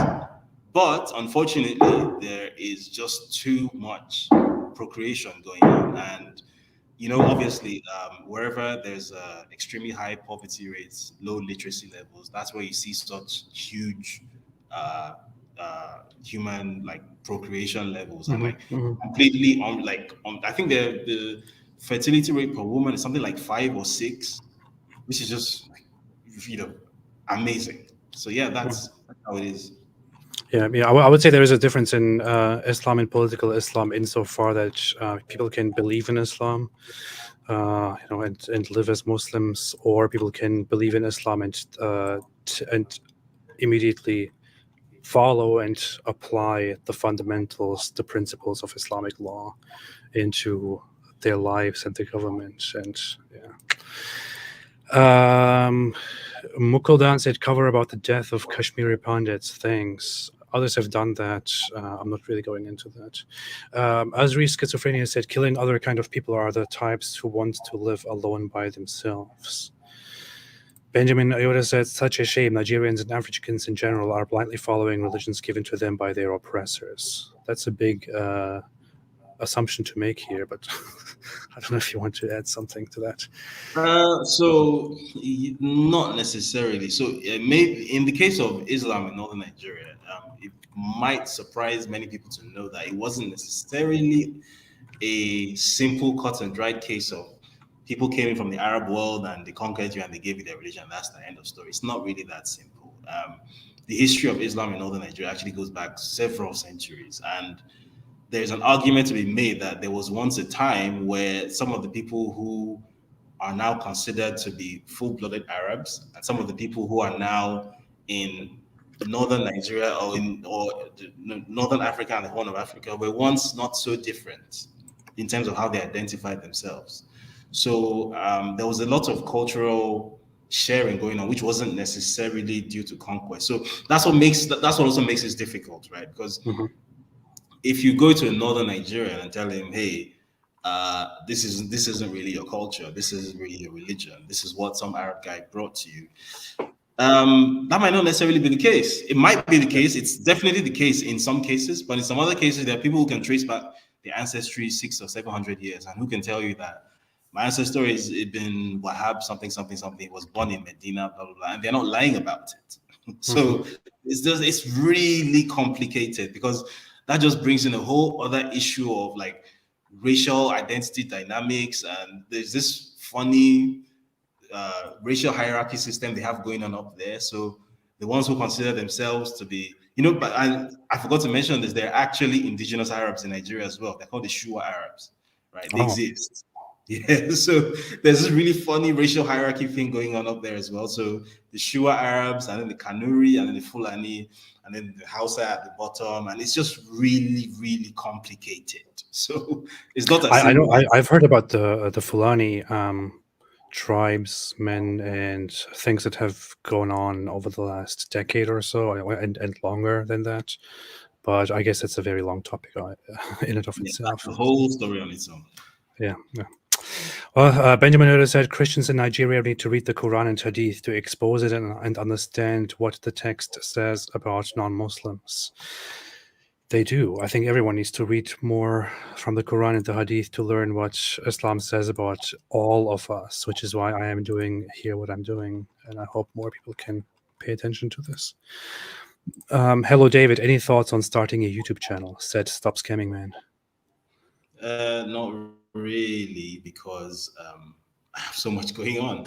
But unfortunately, there is just too much procreation going on, and obviously, wherever there's extremely high poverty rates, low literacy levels, that's where you see such huge uh, human like procreation levels and mhm, like mhm. completely I think the fertility rate per woman is something like 5 or 6, which is just like, you know amazing. So yeah, that's how it is. Yeah, yeah. I would say there is a difference in Islam and political Islam insofar that people can believe in Islam, and live as Muslims, or people can believe in Islam and immediately follow and apply the fundamentals, the principles of Islamic law into their lives and the government. And yeah. Mukuldan said cover about the death of Kashmiri Pandits. Thanks. Others have done that. I'm not really going into that. Azri Schizophrenia said killing other kind of people are the types who want to live alone by themselves. Benjamin Ayota said, such a shame. Nigerians and Africans in general are blindly following religions given to them by their oppressors. That's a big assumption to make here, but I don't know if you want to add something to that. Not necessarily. So maybe in the case of Islam in northern Nigeria, it might surprise many people to know that it wasn't necessarily a simple cut and dried case of people came in from the Arab world and they conquered you and they gave you their religion. That's the end of story. It's not really that simple. The history of Islam in northern Nigeria actually goes back several centuries, and there's an argument to be made that there was once a time where some of the people who are now considered to be full-blooded Arabs, and some of the people who are now in northern Nigeria or northern Africa and the Horn of Africa were once not so different in terms of how they identified themselves. So there was a lot of cultural sharing going on, which wasn't necessarily due to conquest. So that's what also makes it difficult, right? Because Mhm, if you go to a northern Nigerian and tell him, hey, this isn't really your culture, this isn't really your religion, this is what some Arab guy brought to you, that might not necessarily be the case. It might be the yeah, case. It's definitely the case in some cases, but in some other cases, there are people who can trace back their ancestry 600 or 700 years and who can tell you that my ancestor is been Wahab something something something, was born in Medina, blah blah blah, and they're not lying about it. mhm, So it's really complicated because that just brings in a whole other issue of like racial identity dynamics, and there's this funny racial hierarchy system they have going on up there. So the ones who consider themselves to be, but I forgot to mention this, they're actually indigenous Arabs in Nigeria as well. They're called the Shua Arabs, right? They Oh, exist. Yeah, so there's this really funny racial hierarchy thing going on up there as well. So the Shua Arabs, and then the Kanuri, and then the Fulani, and then the Hausa at the bottom, and it's just really, really complicated. So it's not as I know. simple as I've heard about the Fulani tribesmen and things that have gone on over the last decade or so, and longer than that. But I guess it's a very long topic in and of yeah, that's itself. the whole story on its own. Yeah, yeah. Well, Benjamin Oda said Christians in Nigeria need to read the Quran and Hadith to expose it and understand what the text says about non-Muslims. They do. I think everyone needs to read more from the Quran and the Hadith to learn what Islam says about all of us, which is why I am doing here what I'm doing, and I hope more people can pay attention to this. Hello, David. Any thoughts on starting a YouTube channel? Said Stop Scamming Man. Not really, because I have so much going on.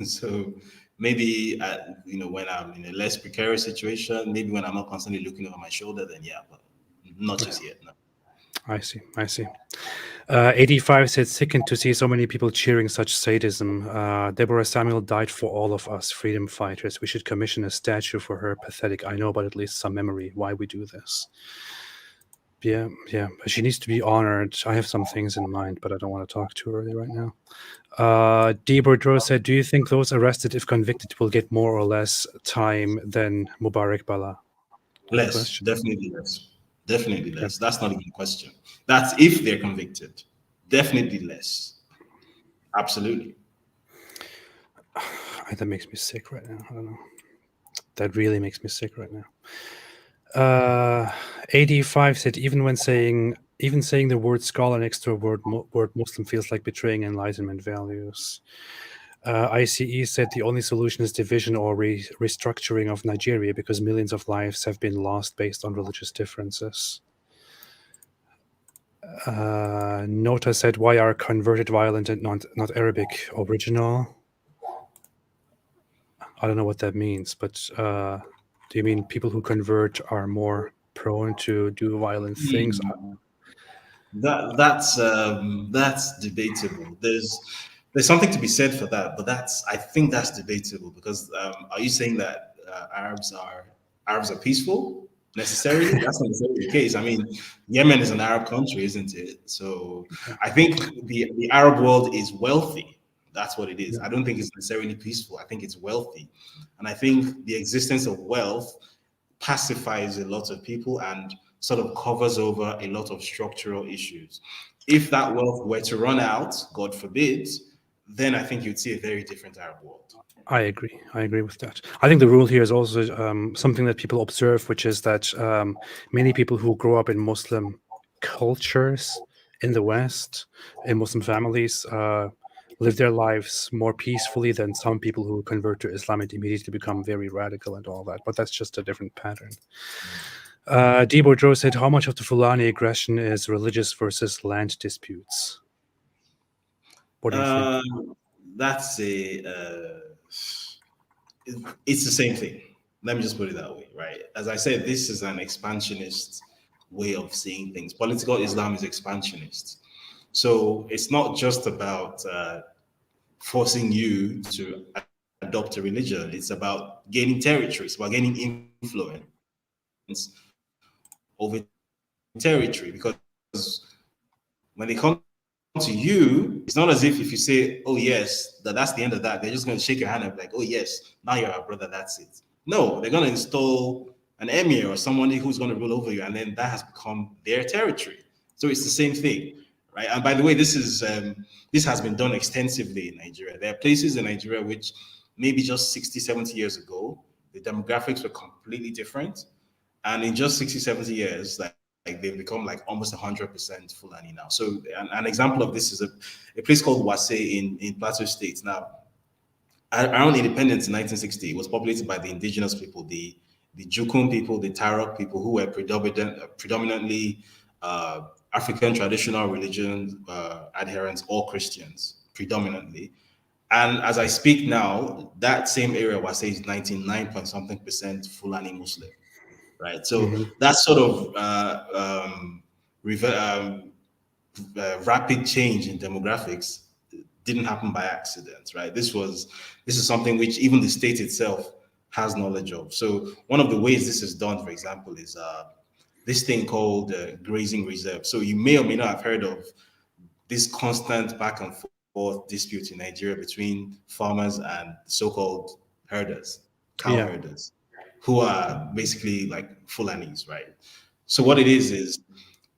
So maybe when I'm in a less precarious situation, maybe when I'm not constantly looking over my shoulder, then yeah, but not just yet. No. I see. 85 said, sickened to see so many people cheering such sadism. Deborah Samuel died for all of us, freedom fighters. We should commission a statue for her. Pathetic. I know, but at least some memory why we do this. Yeah. She needs to be honored. I have some things in mind, but I don't want to talk too early right now. D. Boudreau said, do you think those arrested, if convicted, will get more or less time than Mubarak Bala? Good Less, question. definitely less. Definitely less. That's not even a question. That's if they're convicted. Definitely less. Absolutely. That makes me sick right now. I don't know. That really makes me sick right now. 85 said even saying the word scholar next to a word Muslim feels like betraying Enlightenment values. ICE said the only solution is division or restructuring of Nigeria because millions of lives have been lost based on religious differences. Nota said, why are converted violent and not Arabic original? I don't know what that means, but do you mean people who convert are more prone to do violent things? That's debatable. There's something to be said for that, but I think that's debatable because are you saying that Arabs are peaceful necessarily? That's not necessarily the case. I mean, Yemen is an Arab country, isn't it? So I think the Arab world is wealthy. That's what it is. I don't think it's necessarily peaceful. I think it's wealthy, and I think the existence of wealth pacifies a lot of people and sort of covers over a lot of structural issues. If that wealth were to run out, God forbid, then I think you'd see a very different Arab world. I agree with that. I think the rule here is also something that people observe, which is that many people who grow up in Muslim cultures in the West, in Muslim families, live their lives more peacefully than some people who convert to Islam and immediately become very radical and all that. But that's just a different pattern. D. Boudreau said, how much of the Fulani aggression is religious versus land disputes? What do you think? That's it's the same thing. Let me just put it that way, right? As I said, this is an expansionist way of seeing things. Political Islam is expansionist. So it's not just about forcing you to adopt a religion. It's about gaining territory. It's about gaining influence over territory. Because when they come to you, it's not as if you say, "Oh yes," that's the end of that. They're just going to shake your hand and be like, "Oh yes, now you're our brother." That's it. No, they're going to install an emir or somebody who's going to rule over you, and then that has become their territory. So it's the same thing, right? And by the way, this has been done extensively in Nigeria. There are places in Nigeria which maybe just 60, 70 years ago, the demographics were completely different. And in just 60, 70 years, like they've become like almost 100% Fulani now. So an example of this is a place called Wase in Plateau State. Now, around independence in 1960, it was populated by the indigenous people, the Jukun people, the Tarok people, who were predominantly African traditional religion adherents, all Christians predominantly. And as I speak now, that same area was say is 99 point something percent Fulani Muslim, right? So Hmm. that sort of rapid change in demographics didn't happen by accident, right? This is something which even the state itself has knowledge of. So one of the ways this is done, for example, is this thing called grazing reserve. So you may or may not have heard of this constant back and forth dispute in Nigeria between farmers and so-called herders, cow Yeah. herders, who are basically like Fulanis, right? So what it is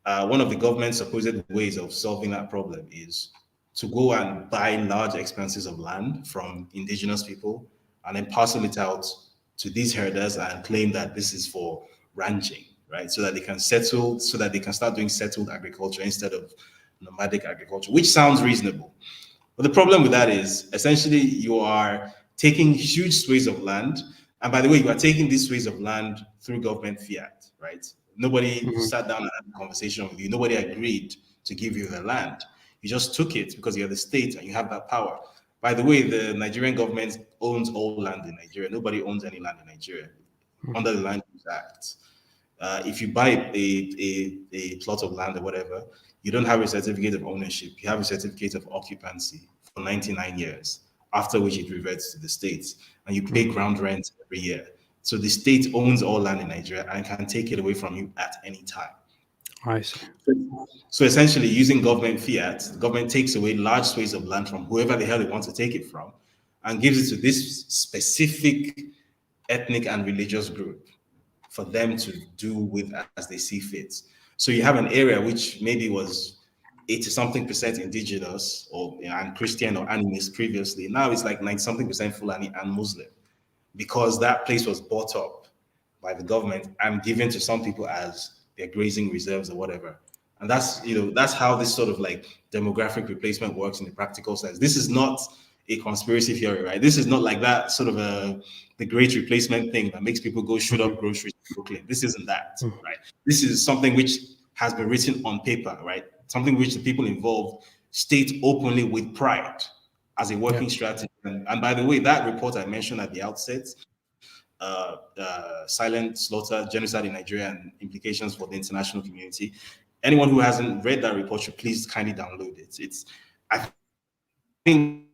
one of the government's supposed ways of solving that problem is to go and buy large expanses of land from indigenous people and then parcel it out to these herders and claim that this is for ranching, right? So that they can settle, so that they can start doing settled agriculture instead of nomadic agriculture, which sounds reasonable. But the problem with that is essentially you are taking huge swathes of land. And by the way, you are taking these swathes of land through government fiat, right? Nobody Hmm. sat down and had a conversation with you. Nobody agreed to give you the land. You just took it because you're the state and you have that power. By the way, the Nigerian government owns all land in Nigeria. Nobody owns any land in Nigeria under the Land Use Act. If you buy a plot of land or whatever, you don't have a certificate of ownership. You have a certificate of occupancy for 99 years, after which it reverts to the states, and you pay Hmm. ground rent every year. So the state owns all land in Nigeria and can take it away from you at any time. I see. So essentially, using government fiat, the government takes away large swathes of land from whoever the hell they want to take it from and gives it to this specific ethnic and religious group for them to do with as they see fit. So you have an area which maybe was 80 something percent indigenous or and Christian or animist previously. Now it's like 90 something percent Fulani and Muslim because that place was bought up by the government and given to some people as their grazing reserves or whatever. And that's that's how this sort of like demographic replacement works in the practical sense. This is not a conspiracy theory, right? This is not like that sort of a the great replacement thing that makes people go shoot up Hmm. groceries in Brooklyn. This isn't that, right? This is something which has been written on paper, right? Something which the people involved state openly with pride as a Yeah. working strategy. And by the way, that report I mentioned at the outset, silent slaughter, genocide in Nigeria, and implications for the international community. Anyone who hasn't read that report should please kindly download it. I think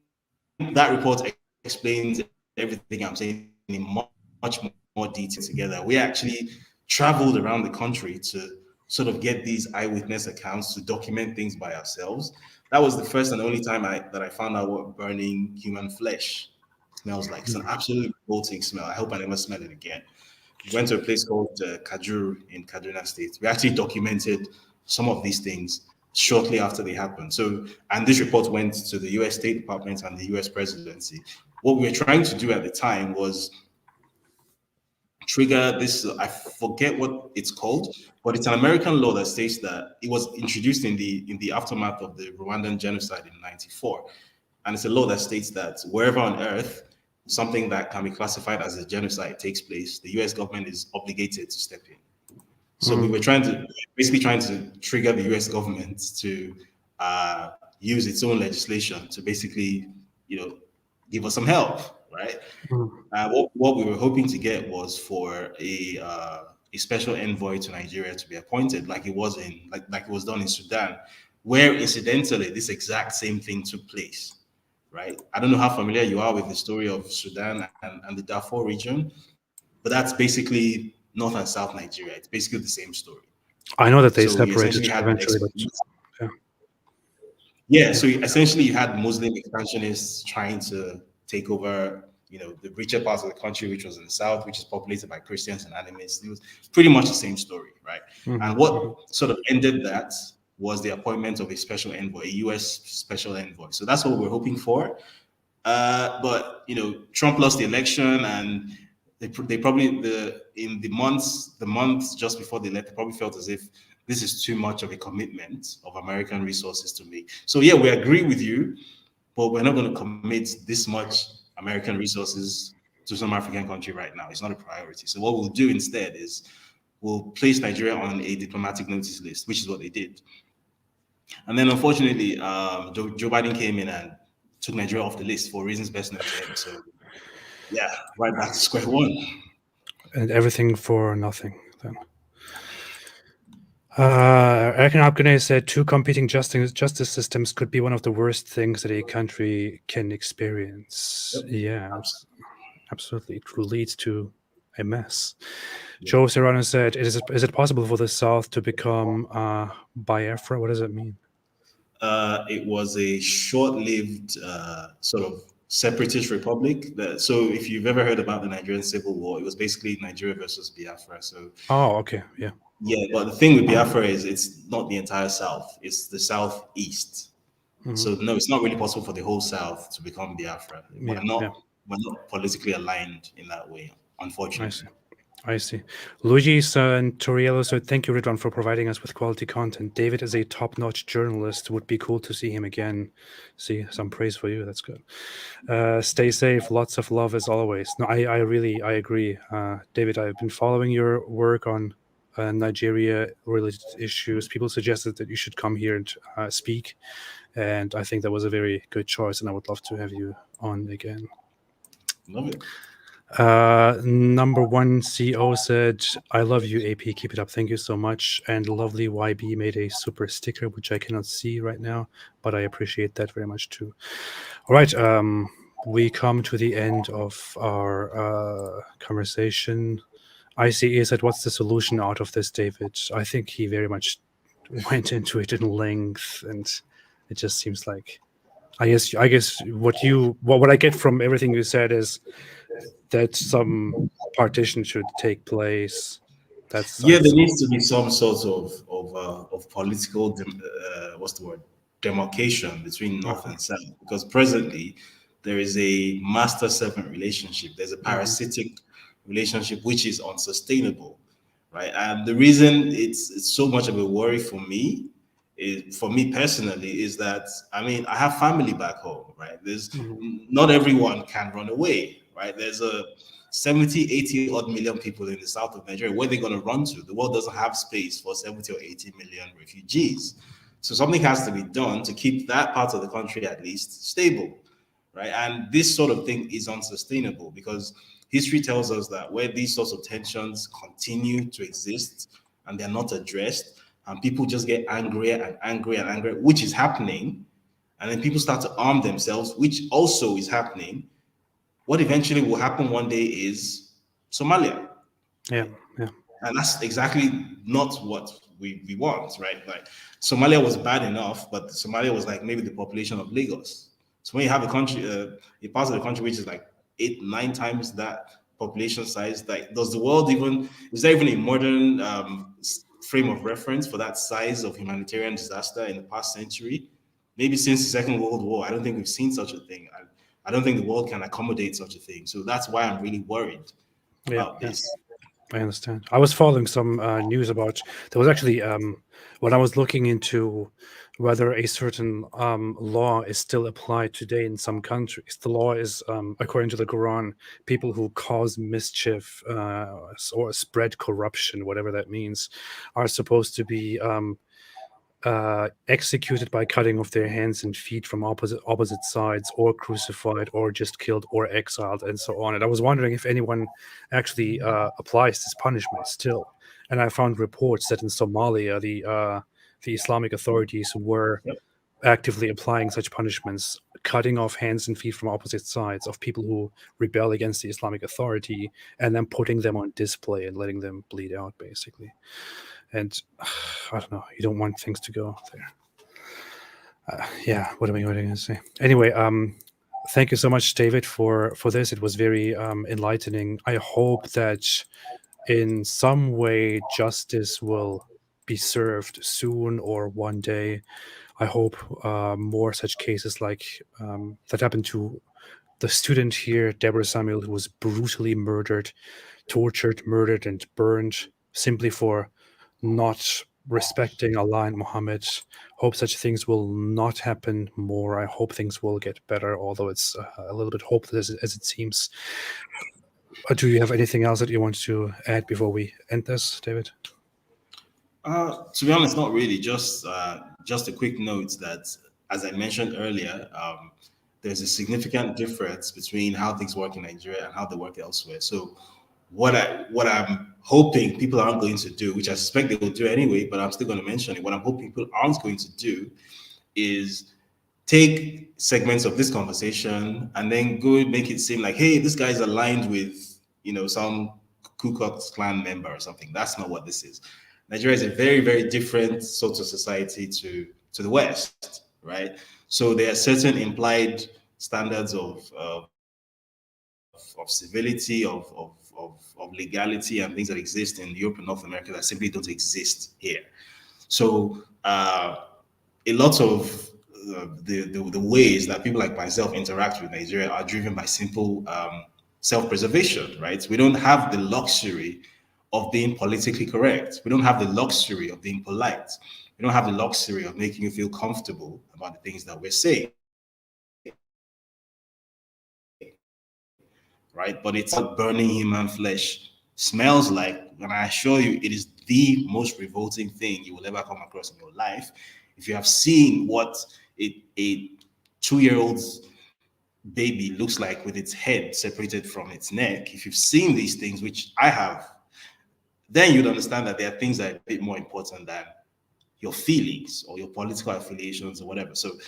that report explains everything I'm saying in much more detail together. We actually traveled around the country to sort of get these eyewitness accounts to document things by ourselves. That was the first and only time that I found out what burning human flesh smells like. It's an absolutely revolting smell. I hope I never smell it again. We went to a place called Kajur in Kaduna State. We actually documented some of these things shortly after they happened. And this report went to the US State Department and the US presidency. What we were trying to do at the time was trigger this. I forget what it's called, but it's an American law that states that it was introduced in the aftermath of the Rwandan genocide in '94, and it's a law that states that wherever on earth something that can be classified as a genocide takes place, the U.S. government is obligated to step in. So we were Hmm. trying to trigger the U.S. government to use its own legislation to basically, you know, give us some help, right? What we were hoping to get was for a special envoy to Nigeria to be appointed, like it was like it was done in Sudan, where incidentally this exact same thing took place, right? I don't know how familiar you are with the story of Sudan and the Darfur region, but that's basically North and South Nigeria. It's basically the same story. I know that they So you separated essentially had eventually, but yeah. yeah, Yeah. so essentially you had Muslim expansionists trying to take over, the richer parts of the country, which was in the south, which is populated by Christians and animists. It was pretty much the same story, right? And Hmm. Hmm. what sort of ended that was the appointment of a special envoy, a US special envoy. So that's what we're hoping for. But Trump lost the election, and they probably in the months just before the election, they probably felt as if this is too much of a commitment of American resources to make. So yeah, we agree with you, but we're not going to commit this much American resources to some African country right now. It's not a priority. So what we'll do instead is we'll place Nigeria on a diplomatic notice list, which is what they did. And then unfortunately, Joe Biden came in and took Nigeria off the list for reasons best known to him. So yeah, right back to square one. And everything for nothing then. Erkan Akgüne said two competing justice systems could be one of the worst things that a country can experience. Yep. Yeah, absolutely. It leads to a mess. Yeah. Joe Serrano said, is it possible for the South to become Biafra? What does that mean? It was a short-lived sort of separatist republic. So if you've ever heard about the Nigerian Civil War, it was basically Nigeria versus Biafra. So Oh, okay. Yeah. yeah, but the thing with Biafra is it's not the entire South; it's the Southeast. Mhm. So no, it's not really possible for the whole South to become Biafra. We're Yeah. not Yeah. we're not politically aligned in that way, I see. unfortunately. I see. Luigi Santoriello said, thank you, Ridwan, for providing us with quality content. David is a top-notch journalist. Would be cool to see him again. See, some praise for you. That's good. Stay safe. Lots of love as always. No, I agree. David, I've been following your work on Nigeria-related issues. People suggested that you should come here and speak, and I think that was a very good choice, and I would love to have you on again. Love it. Number one CO said, I love you, AP. Keep it up. Thank you so much. And lovely YB made a super sticker, which I cannot see right now, but I appreciate that very much too. All right. We come to the end of our conversation. ICE said, what's the solution out of this, David? I think he very much went into it in length, and it just seems like I guess what I get from everything you said is that some partition should take place. That's Yeah, I'd there say. needs to be some sort of political what's the word, demarcation between North Uh-huh. and South, because presently there is a master servant relationship. There's a Mhm. parasitic relationship which is unsustainable, right? And the reason it's so much of a worry for me is, for me personally, is that I mean I have family back home, right? There's Mhm. not everyone can run away, right? There's a 70, 80 odd million people in the south of Nigeria. Where are they going to run to? The world doesn't have space for 70 or 80 million refugees. So something has to be done to keep that part of the country at least stable, right? And this sort of thing is unsustainable because history tells us that where these sorts of tensions continue to exist and they're not addressed, and people just get angrier and angrier and angrier, which is happening, and then people start to arm themselves, which also is happening. What eventually will happen one day is Somalia, Yeah, right? yeah. And that's exactly not what we want, right? Like Somalia was bad enough, but Somalia was like maybe the population of Lagos. So when you have a country, a part of the country which is like 8, 9 times that population size, like does the world even, is there even a modern frame of reference for that size of humanitarian disaster in the past century? Maybe since the Second World War, I don't think we've seen such a thing. I don't think the world can accommodate such a thing. So that's why I'm really worried Yeah, about yeah. this. I understand. I was following some news about there was actually when I was looking into whether a certain law is still applied today in some countries. The law is, according to the Quran, people who cause mischief or spread corruption, whatever that means, are supposed to be executed by cutting off their hands and feet from opposite sides, or crucified, or just killed, or exiled, and so on. And I was wondering if anyone actually applies this punishment still. And I found reports that in Somalia, the Islamic authorities were Yep. actively applying such punishments, cutting off hands and feet from opposite sides of people who rebel against the Islamic authority, and then putting them on display and letting them bleed out, basically. And I don't know. You don't want things to go there. Yeah. What am I going to say? Anyway, thank you so much, David, for this. It was very enlightening. I hope that in some way justice will be served soon or one day. I hope more such cases like that happened to the student here, Deborah Samuel, who was brutally murdered, tortured, murdered, and burned simply for not respecting Allah and Muhammad. Hope such things will not happen more. I hope things will get better, although it's a little bit hopeless as it seems. Do you have anything else that you want to add before we end this, David? To be honest, not really. Just a quick note that, as I mentioned earlier, there's a significant difference between how things work in Nigeria and how they work elsewhere. So, what I'm hoping people aren't going to do, which I suspect they will do anyway, but I'm still going to mention it. What I'm hoping people aren't going to do is take segments of this conversation and then go make it seem like, hey, this guy's aligned with, some Ku Klux Klan member or something. That's not what this is. Nigeria is a very, very different sort of society to the West, right? So there are certain implied standards of civility, of legality, and things that exist in Europe and North America that simply don't exist here. So a lot of the ways that people like myself interact with Nigeria are driven by simple self-preservation, right? We don't have the luxury of being politically correct. We don't have the luxury of being polite. We don't have the luxury of making you feel comfortable about the things that we're saying, right? But it's what burning human flesh smells like. And I assure you, it is the most revolting thing you will ever come across in your life. If you have seen what a 2-year-old's baby looks like with its head separated from its neck, if you've seen these things, which I have, then you'd understand that there are things that are a bit more important than your feelings or your political affiliations or whatever. So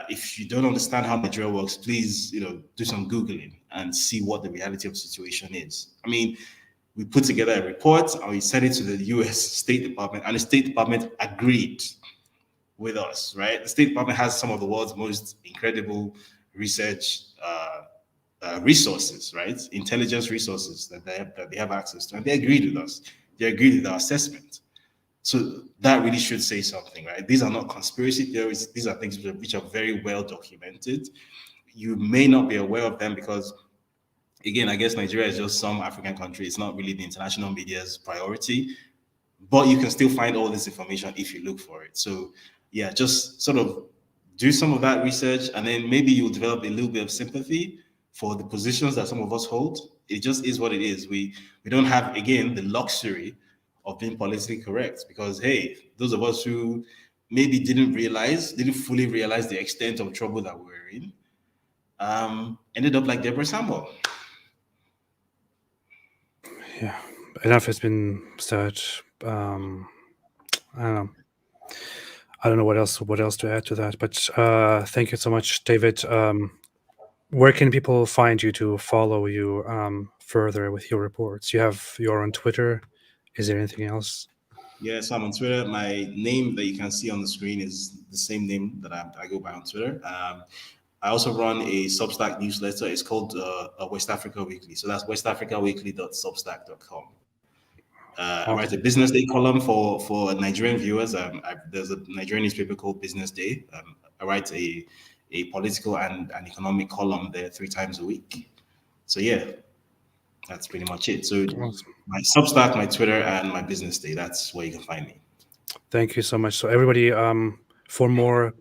if you don't understand how Nigeria works, please, do some Googling and see what the reality of the situation is. I mean, we put together a report and we sent it to the US State Department, and the State Department agreed with us, right? The State Department has some of the world's most incredible research resources, right? Intelligence resources that they have access to, and they agreed with us. They agreed with our assessment. So that really should say something, right? These are not conspiracy theories. These are things which are very well documented. You may not be aware of them because, again, I guess Nigeria is just some African country. It's not really the international media's priority, but you can still find all this information if you look for it. So, yeah, just sort of do some of that research, and then maybe you'll develop a little bit of sympathy for the positions that some of us hold. It just is what it is. We don't have, again, the luxury of being politically correct because, hey, those of us who maybe didn't fully realize the extent of trouble that we were in, ended up like Deborah Samuel. Yeah, enough has been said. I don't know. I don't know what else to add to that. But thank you so much, David. Where can people find you to follow you further with your reports? You're on Twitter. Is there anything else? Yeah, so I'm on Twitter. My name that you can see on the screen is the same name that I go by on Twitter. I also run a Substack newsletter. It's called West Africa Weekly. So that's westafricaweekly.substack.com. I write a Awesome. Business Day column for Nigerian viewers. There's a Nigerian newspaper called Business Day. I write a political and an economic column there 3 times a week. So yeah, that's pretty much it. So Awesome. my Substack, my Twitter, and my Business Day. That's where you can find me. Thank you so much. So everybody, for more,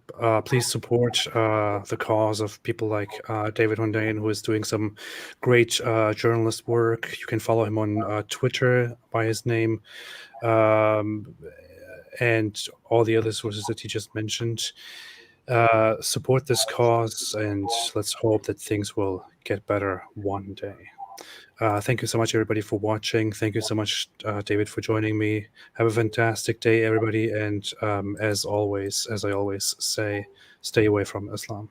please support the cause of people like David Hundeyin, who is doing some great journalist work. You can follow him on Twitter by his name, and all the other sources that he just mentioned. Support this cause, and let's hope that things will get better one day. Thank you so much, everybody, for watching. Thank you so much, David, for joining me. Have a fantastic day, everybody. And as always, as I always say, stay away from Islam.